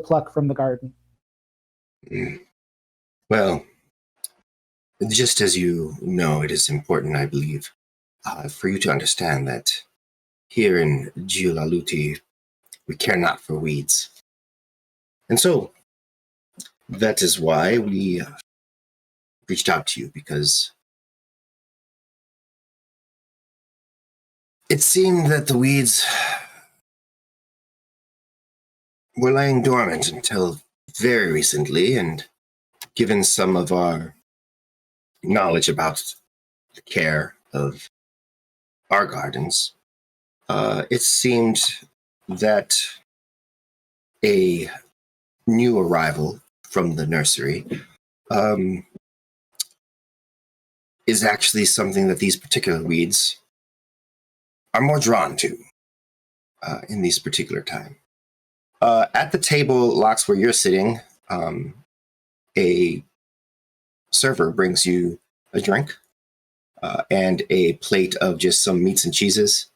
Speaker 4: pluck from the garden.
Speaker 1: Well, just as you know, it is important, I believe, for you to understand that here in Giulaluti, we care not for weeds. And so, that is why we reached out to you, because it seemed that the weeds were laying dormant until very recently, and given some of our knowledge about the care of our gardens, it seemed that a new arrival from the nursery is actually something that these particular weeds are more drawn to in these particular time. At the table, Lox, where you're sitting, a server brings you a drink and a plate of just some meats and cheeses,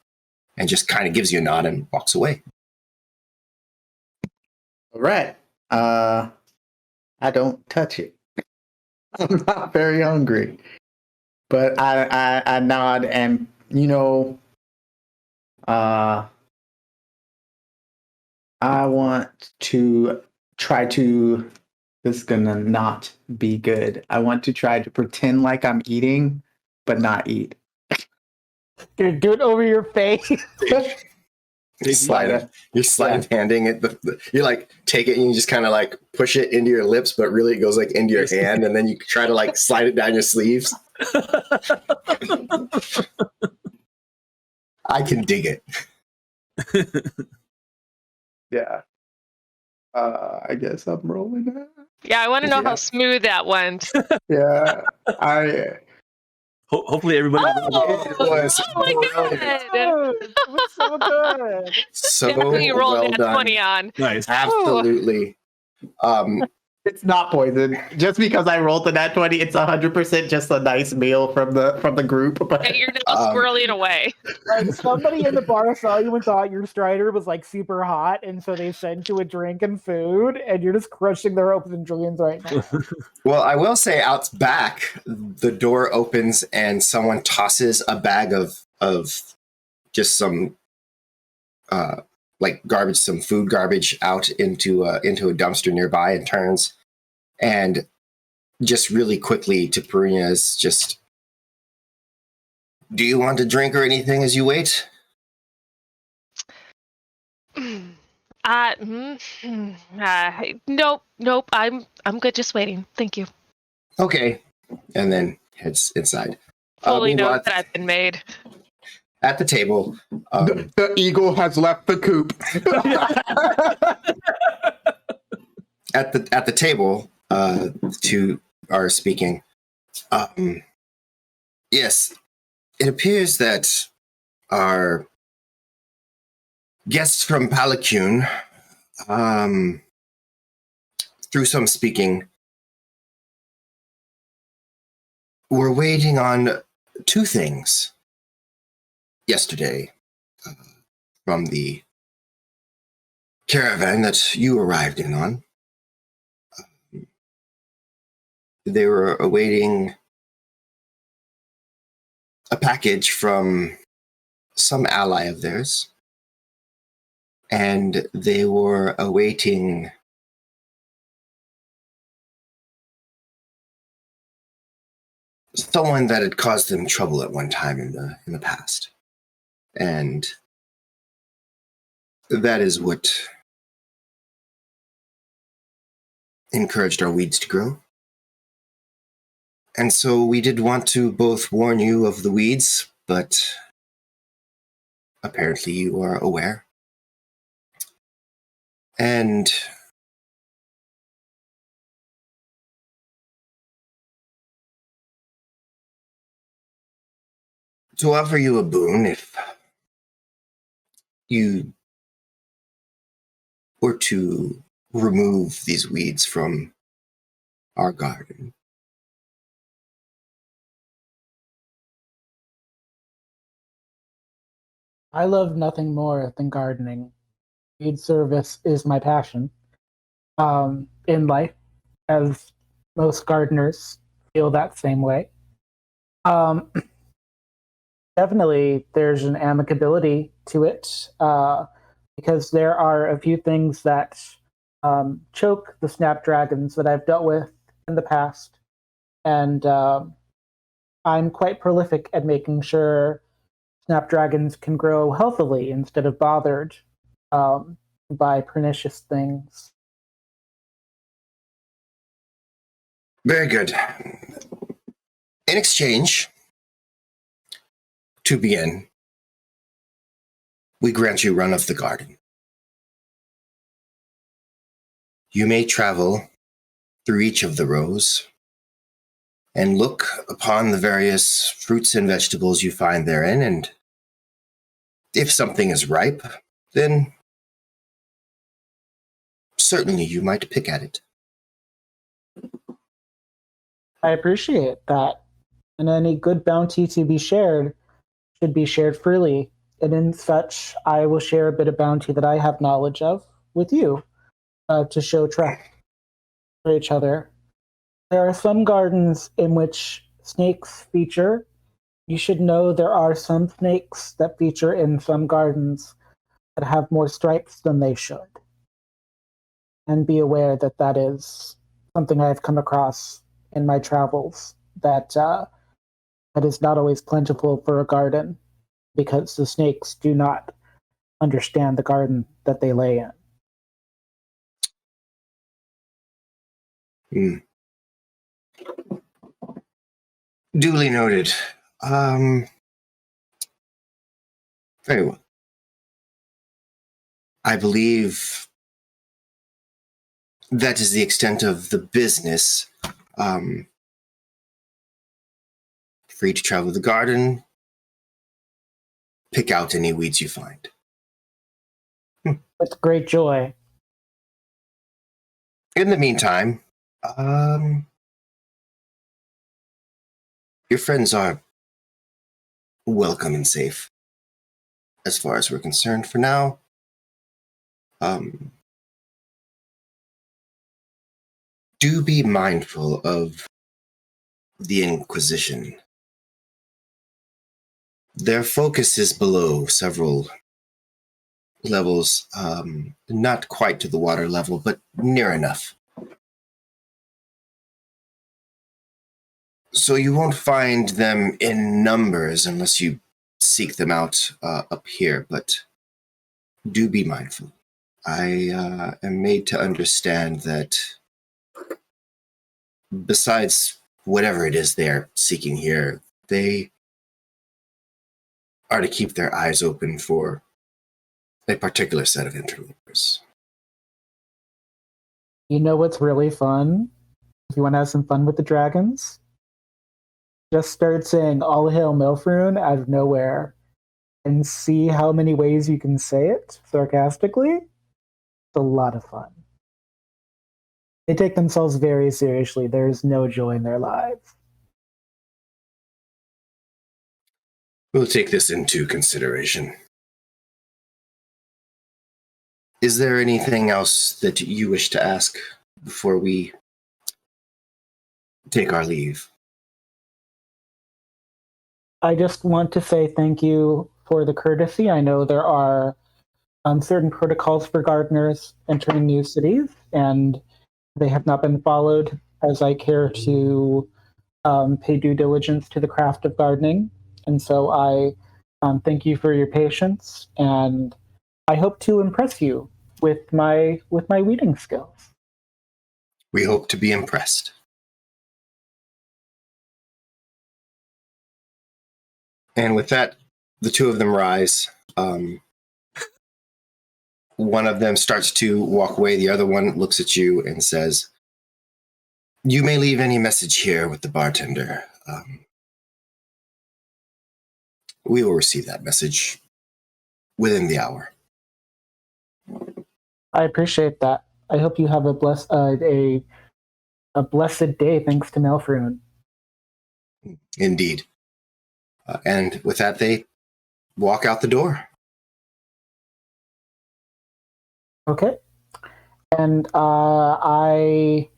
Speaker 1: and just kind of gives you a nod and walks away.
Speaker 5: All right. I don't touch it. I'm not very hungry, but I nod and I want to try to. This is gonna not be good. I want to try to pretend like I'm eating, but not eat.
Speaker 4: Dude, do it over your face.
Speaker 1: You're slide handing it. You like take it and you just kind of like push it into your lips, but really it goes like into your hand, and then you try to like slide it down your sleeves. I can dig it.
Speaker 5: Yeah. I guess I'm rolling that.
Speaker 2: Yeah, I want to know
Speaker 1: Yeah.
Speaker 2: how smooth that went.
Speaker 5: Yeah.
Speaker 3: Hopefully everybody.
Speaker 1: It was
Speaker 2: Oh my god!
Speaker 4: It was so good.
Speaker 1: so
Speaker 2: Definitely rolled
Speaker 1: well
Speaker 2: that
Speaker 1: done.
Speaker 2: 20 on.
Speaker 3: Nice.
Speaker 1: Absolutely.
Speaker 5: It's not poison. Just because I rolled the nat 20, it's 100% just a nice meal from the group. But
Speaker 2: And you're now squirreling away.
Speaker 4: Like somebody in the bar saw you and thought your strider was like super hot, and so they sent you a drink and food, and you're just crushing their hopes and dreams right now.
Speaker 1: Well, I will say out back, the door opens and someone tosses a bag of just some like garbage, some food garbage out into a dumpster nearby, and turns and just really quickly to Perina's just, do you want a drink or anything as you wait?
Speaker 2: Nope. I'm good. Just waiting. Thank you.
Speaker 1: Okay. And then heads inside.
Speaker 2: Fully
Speaker 1: meanwhile,
Speaker 2: knows that I've been made.
Speaker 1: at the table,
Speaker 5: the eagle has left the coop.
Speaker 1: at the table, two are speaking. Yes, it appears that our guests from Palacune, through some speaking, were waiting on two things yesterday from the caravan that you arrived in on. They were awaiting a package from some ally of theirs, and they were awaiting someone that had caused them trouble at one time in the past. And that is what encouraged our weeds to grow. And so we did want to both warn you of the weeds, but apparently you are aware. And to offer you a boon, if you were to remove these weeds from our garden,
Speaker 4: I love nothing more than gardening. Weed service is my passion in life, as most gardeners feel that same way. Um, Definitely, there's an amicability to it because there are a few things that choke the snapdragons that I've dealt with in the past, and I'm quite prolific at making sure snapdragons can grow healthily instead of bothered um, by pernicious things.
Speaker 1: Very good. In exchange, to begin, we grant you run of the garden. You may travel through each of the rows and look upon the various fruits and vegetables you find therein, and if something is ripe, then certainly you might pick at it.
Speaker 4: I appreciate that. And any good bounty to be shared should be shared freely. And in such, I will share a bit of bounty that I have knowledge of with you to show trust for each other. There are some gardens in which snakes feature. You should know there are some snakes that feature in some gardens that have more stripes than they should. And be aware that that is something I've come across in my travels, that that is not always plentiful for a garden because the snakes do not understand the garden that they lay in.
Speaker 1: Duly noted. Very well. I believe that is the extent of the business. Free to travel the garden, pick out any weeds you find.
Speaker 4: With great joy.
Speaker 1: In the meantime, your friends are welcome and safe, as far as we're concerned for now. Do be mindful of the Inquisition. Their focus is below several levels, not quite to the water level, but near enough. So you won't find them in numbers unless you seek them out up here, but do be mindful. I am made to understand that besides whatever it is they're seeking here, they are to keep their eyes open for a particular set of interlopers.
Speaker 4: You know what's really fun? If you want to have some fun with the dragons, just start saying "All hail Milfroon" out of nowhere, and see how many ways you can say it sarcastically. It's a lot of fun. They take themselves very seriously. There's no joy in their lives.
Speaker 1: We'll take this into consideration. Is there anything else that you wish to ask before we take our leave?
Speaker 4: I just want to say thank you for the courtesy. I know there are certain protocols for gardeners entering new cities, and they have not been followed as I care to pay due diligence to the craft of gardening. And so I thank you for your patience, and I hope to impress you with my weeding skills.
Speaker 1: We hope to be impressed. And with that, the two of them rise. One of them starts to walk away. The other one looks at you and says, "You may leave any message here with the bartender. We will receive that message within the hour."
Speaker 4: I appreciate that. I hope you have a blessed day. Thanks to Melfrune.
Speaker 1: Indeed. And with that, they walk out the door.
Speaker 4: Okay. And I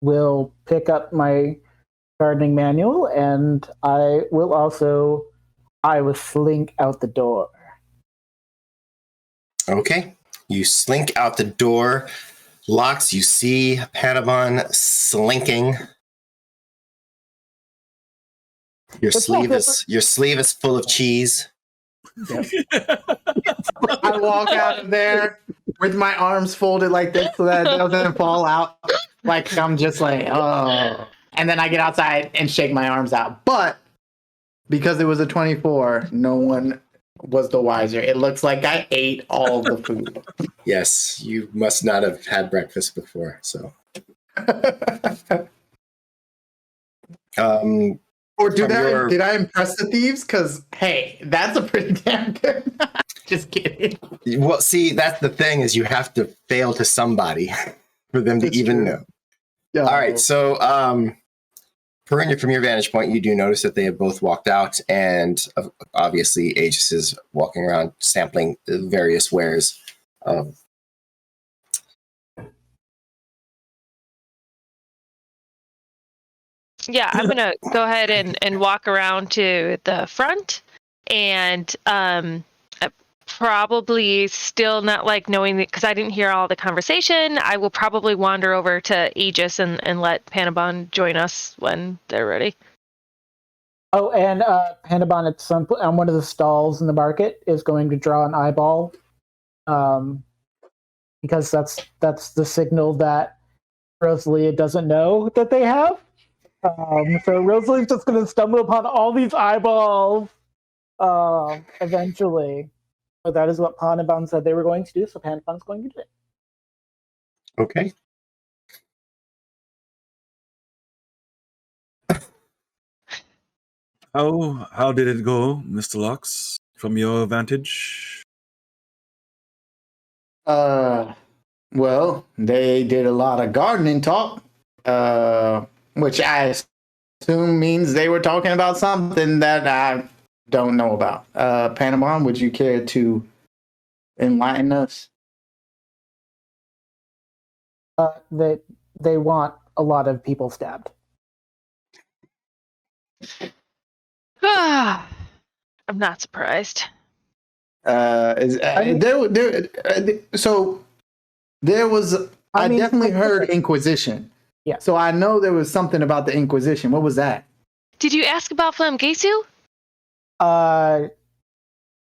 Speaker 4: will pick up my gardening manual, and I will slink out the door.
Speaker 1: Okay. You slink out the door. Lox, you see Panabon slinking. Your sleeve is full of cheese.
Speaker 5: Yep. I walk out of there with my arms folded like this so that it doesn't fall out. Like I'm just like, oh. And then I get outside and shake my arms out. But because it was a 24, no one was the wiser. It looks like I ate all the food.
Speaker 1: Yes, you must not have had breakfast before. So,
Speaker 5: or did I impress the thieves? Because hey, that's a pretty damn good. Just kidding.
Speaker 1: Well, see, that's the thing is you have to fail to somebody for them to
Speaker 5: That's
Speaker 1: even
Speaker 5: true.
Speaker 1: know.
Speaker 5: Yeah.
Speaker 1: All right, so Perinia, from your vantage point, you do notice that they have both walked out, and obviously Aegis is walking around sampling the various wares.
Speaker 2: Yeah, I'm gonna go ahead and walk around to the front, and probably still not like knowing because I didn't hear all the conversation. I will probably wander over to Aegis and let Panabon join us when they're ready.
Speaker 4: Oh, and Panabon at on one of the stalls in the market is going to draw an eyeball, because that's the signal that Rosalia doesn't know that they have. So Rosalie's just going to stumble upon all these eyeballs eventually. So that is what Panabon said they were going to do. So Panabon's going to do it.
Speaker 1: Okay.
Speaker 3: How did it go, Mr. Locks, from your vantage?
Speaker 5: Well, they did a lot of gardening talk, which I assume means they were talking about something that I don't know about. Panabon, would you care to enlighten us?
Speaker 4: They want a lot of people stabbed.
Speaker 2: I'm not surprised.
Speaker 5: So there was. I definitely heard Inquisition.
Speaker 4: Yeah.
Speaker 5: So I know there was something about the Inquisition. What was that?
Speaker 2: Did you ask about Flamgesu?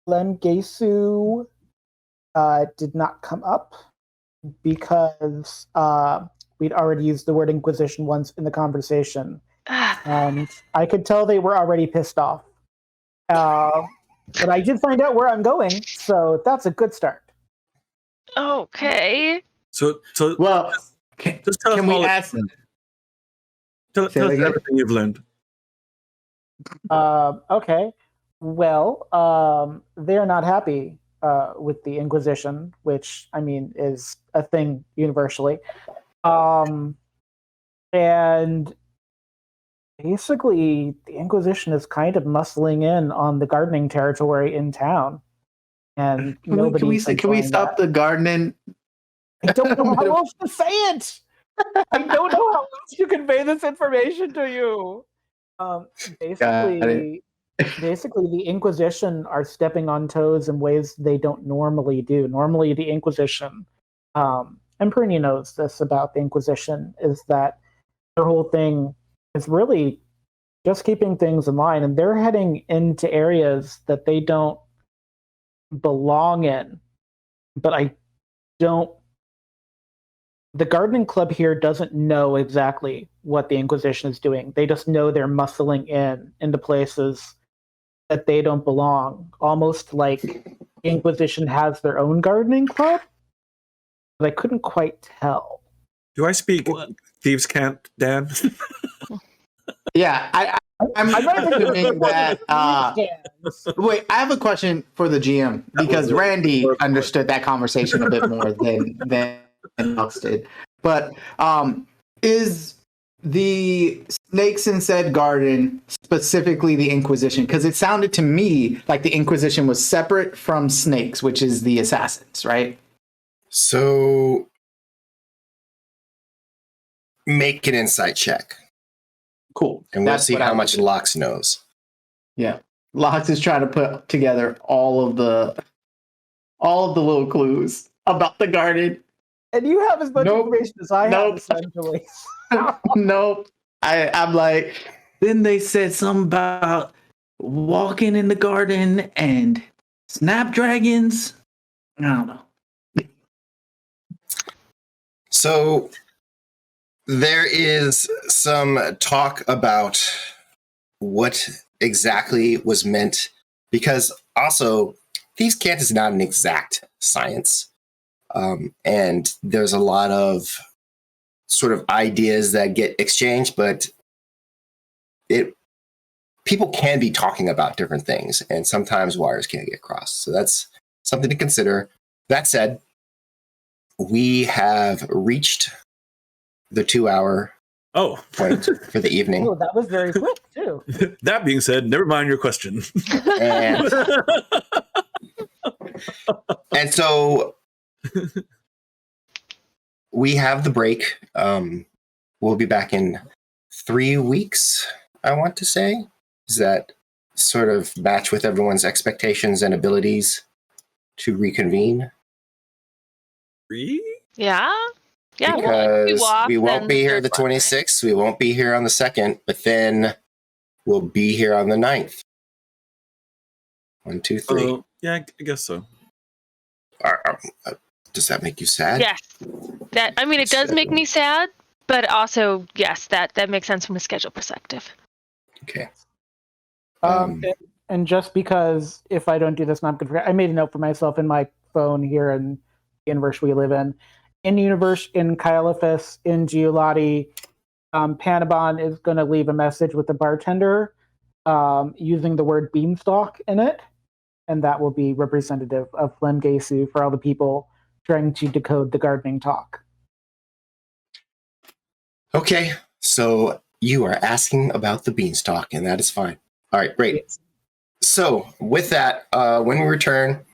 Speaker 4: Flamgesu did not come up because we'd already used the word Inquisition once in the conversation. And I could tell they were already pissed off. But I did find out where I'm going, so that's a good start.
Speaker 2: Okay.
Speaker 3: So
Speaker 5: Well,
Speaker 3: just tell
Speaker 5: can
Speaker 3: us
Speaker 5: we ask them?
Speaker 3: Tell us everything you've learned.
Speaker 4: Okay. Well, they're not happy with the Inquisition, which I mean is a thing universally. And basically, the Inquisition is kind of muscling in on the gardening territory in town, and
Speaker 5: Can we stop the gardening?
Speaker 4: I don't know how else to say it. I don't know how else to convey this information to you. Basically, the Inquisition are stepping on toes in ways they don't normally do. Normally, the Inquisition, and Pernia knows this about the Inquisition, is that their whole thing is really just keeping things in line, and they're heading into areas that they don't belong in. But the gardening club here doesn't know exactly what the Inquisition is doing. They just know they're muscling into places that they don't belong. Almost like the Inquisition has their own gardening club. But I couldn't quite tell.
Speaker 3: Do I speak Thieves' Cant, Dan?
Speaker 5: Yeah, I'm assuming that.
Speaker 4: Stands.
Speaker 5: Wait, I have a question for the GM because Randy understood that conversation a bit more than Alex did. But is the snakes in said garden specifically the Inquisition? Because it sounded to me like the Inquisition was separate from snakes, which is the assassins, right?
Speaker 1: So make an insight check,
Speaker 5: Cool.
Speaker 1: and we'll
Speaker 5: That's
Speaker 1: see
Speaker 5: what I
Speaker 1: how
Speaker 5: was
Speaker 1: much
Speaker 5: doing.
Speaker 1: Lox knows.
Speaker 5: Yeah, Lox is trying to put together all of the little clues about the garden.
Speaker 4: And you have as much
Speaker 5: Nope.
Speaker 4: information as I
Speaker 5: Nope.
Speaker 4: have, essentially.
Speaker 5: Nope. I'm like, then they said something about walking in the garden and snapdragons. I don't know.
Speaker 1: So there is some talk about what exactly was meant, because also Thieves' Cant is not an exact science. And there's a lot of sort of ideas that get exchanged, but people can be talking about different things, and sometimes wires can't get crossed. So that's something to consider. That said, we have reached the 2-hour
Speaker 3: Oh,
Speaker 1: point for the evening.
Speaker 4: Oh, that was very quick, too.
Speaker 3: that being said, never mind your question.
Speaker 1: And, and so we have the break. We'll be back in 3 weeks, I want to say. Does that sort of match with everyone's expectations and abilities to reconvene?
Speaker 2: Yeah. Yeah.
Speaker 1: Because
Speaker 2: walk,
Speaker 1: we won't
Speaker 2: then
Speaker 1: be
Speaker 2: the
Speaker 1: here the
Speaker 2: third one, right?
Speaker 1: 26th. We won't be here on the 2nd, but then we'll be here on the 9th. 1, 2, 3.
Speaker 3: Yeah, I guess so.
Speaker 1: Does that make you sad?
Speaker 2: Yes. That, I mean, it does make me sad, but also, yes, that makes sense from a schedule perspective.
Speaker 1: Okay.
Speaker 4: And just because if I don't do this, I'm going to forget. I made a note for myself in my phone here in the universe we live in. In universe, in Caiaphas, in Giulati, Panabon is going to leave a message with the bartender using the word beanstalk in it. And that will be representative of Flemgesu for all the people trying to decode the gardening talk.
Speaker 1: Okay. So you are asking about the beanstalk, and that is fine. All right, great.
Speaker 4: Yes.
Speaker 1: So with that, when we return,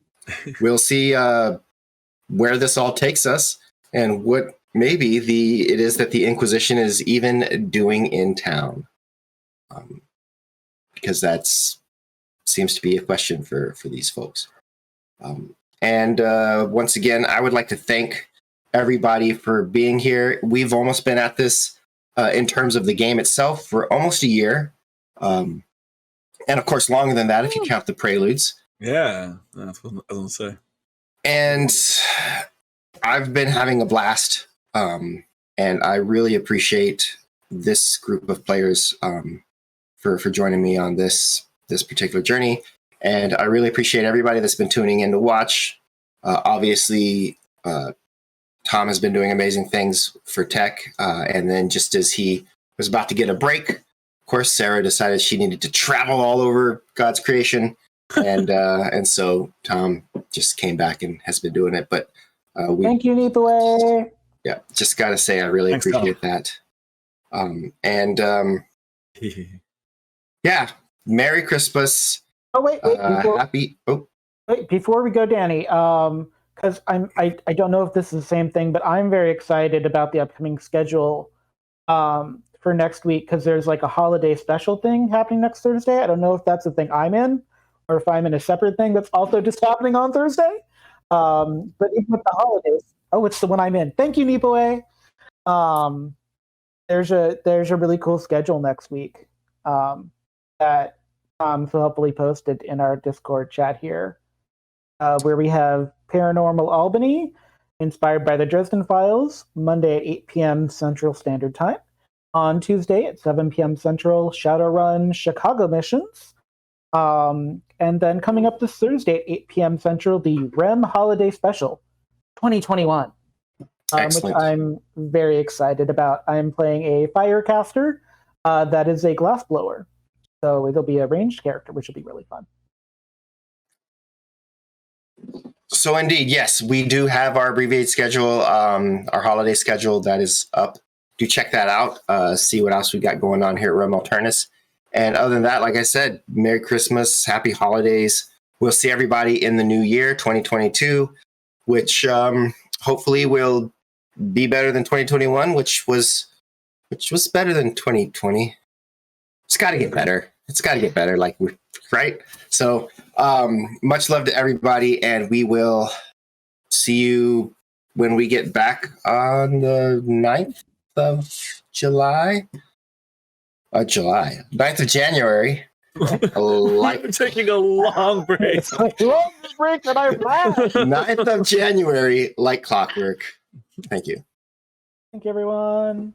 Speaker 1: we'll see where this all takes us and what maybe it is that the Inquisition is even doing in town. Because that's seems to be a question for these folks. And once again, I would like to thank everybody for being here. We've almost been at this in terms of the game itself for almost a year. And of course, longer than that if you count the preludes.
Speaker 3: Yeah, that's what I was going to say.
Speaker 1: And I've been having a blast. And I really appreciate this group of players for joining me on this particular journey. And I really appreciate everybody that's been tuning in to watch. Obviously, Tom has been doing amazing things for tech. And then just as he was about to get a break, of course, Sarah decided she needed to travel all over God's creation. And so Tom just came back and has been doing it. But
Speaker 4: Thank you, Neepaway.
Speaker 1: Yeah, just got to say, I really
Speaker 3: Thanks,
Speaker 1: appreciate that. Yeah, Merry Christmas.
Speaker 4: Oh wait,
Speaker 1: Happy. Oh,
Speaker 4: wait, before we go, Danny, because I don't know if this is the same thing, but I'm very excited about the upcoming schedule for next week because there's like a holiday special thing happening next Thursday. I don't know if that's the thing I'm in or if I'm in a separate thing that's also just happening on Thursday. But even with the holidays, it's the one I'm in. Thank you, Neepaway. There's a really cool schedule next week that so helpfully posted in our Discord chat here, where we have Paranormal Albany, inspired by the Dresden Files, Monday at 8 p.m. Central Standard Time. On Tuesday at 7 p.m. Central, Shadowrun Chicago Missions. And then coming up this Thursday at 8 p.m. Central, the REM Holiday Special 2021, which I'm very excited about. I'm playing a Firecaster that is a glassblower. So it'll be a ranged character, which will be really fun.
Speaker 1: So indeed, yes, we do have our abbreviated schedule, our holiday schedule that is up. Do check that out. See what else we got going on here at Rem Alternus. And other than that, like I said, Merry Christmas, Happy Holidays. We'll see everybody in the new year, 2022, which hopefully will be better than 2021, which was better than 2020. It's got to get better. It's got to get better, right? So much love to everybody, and we will see you when we get back on the 9th of July. 9th of January.
Speaker 3: You're taking a long break.
Speaker 4: It's like longest break that I've had.
Speaker 1: 9th of January, like clockwork. Thank you.
Speaker 4: Thank you, everyone.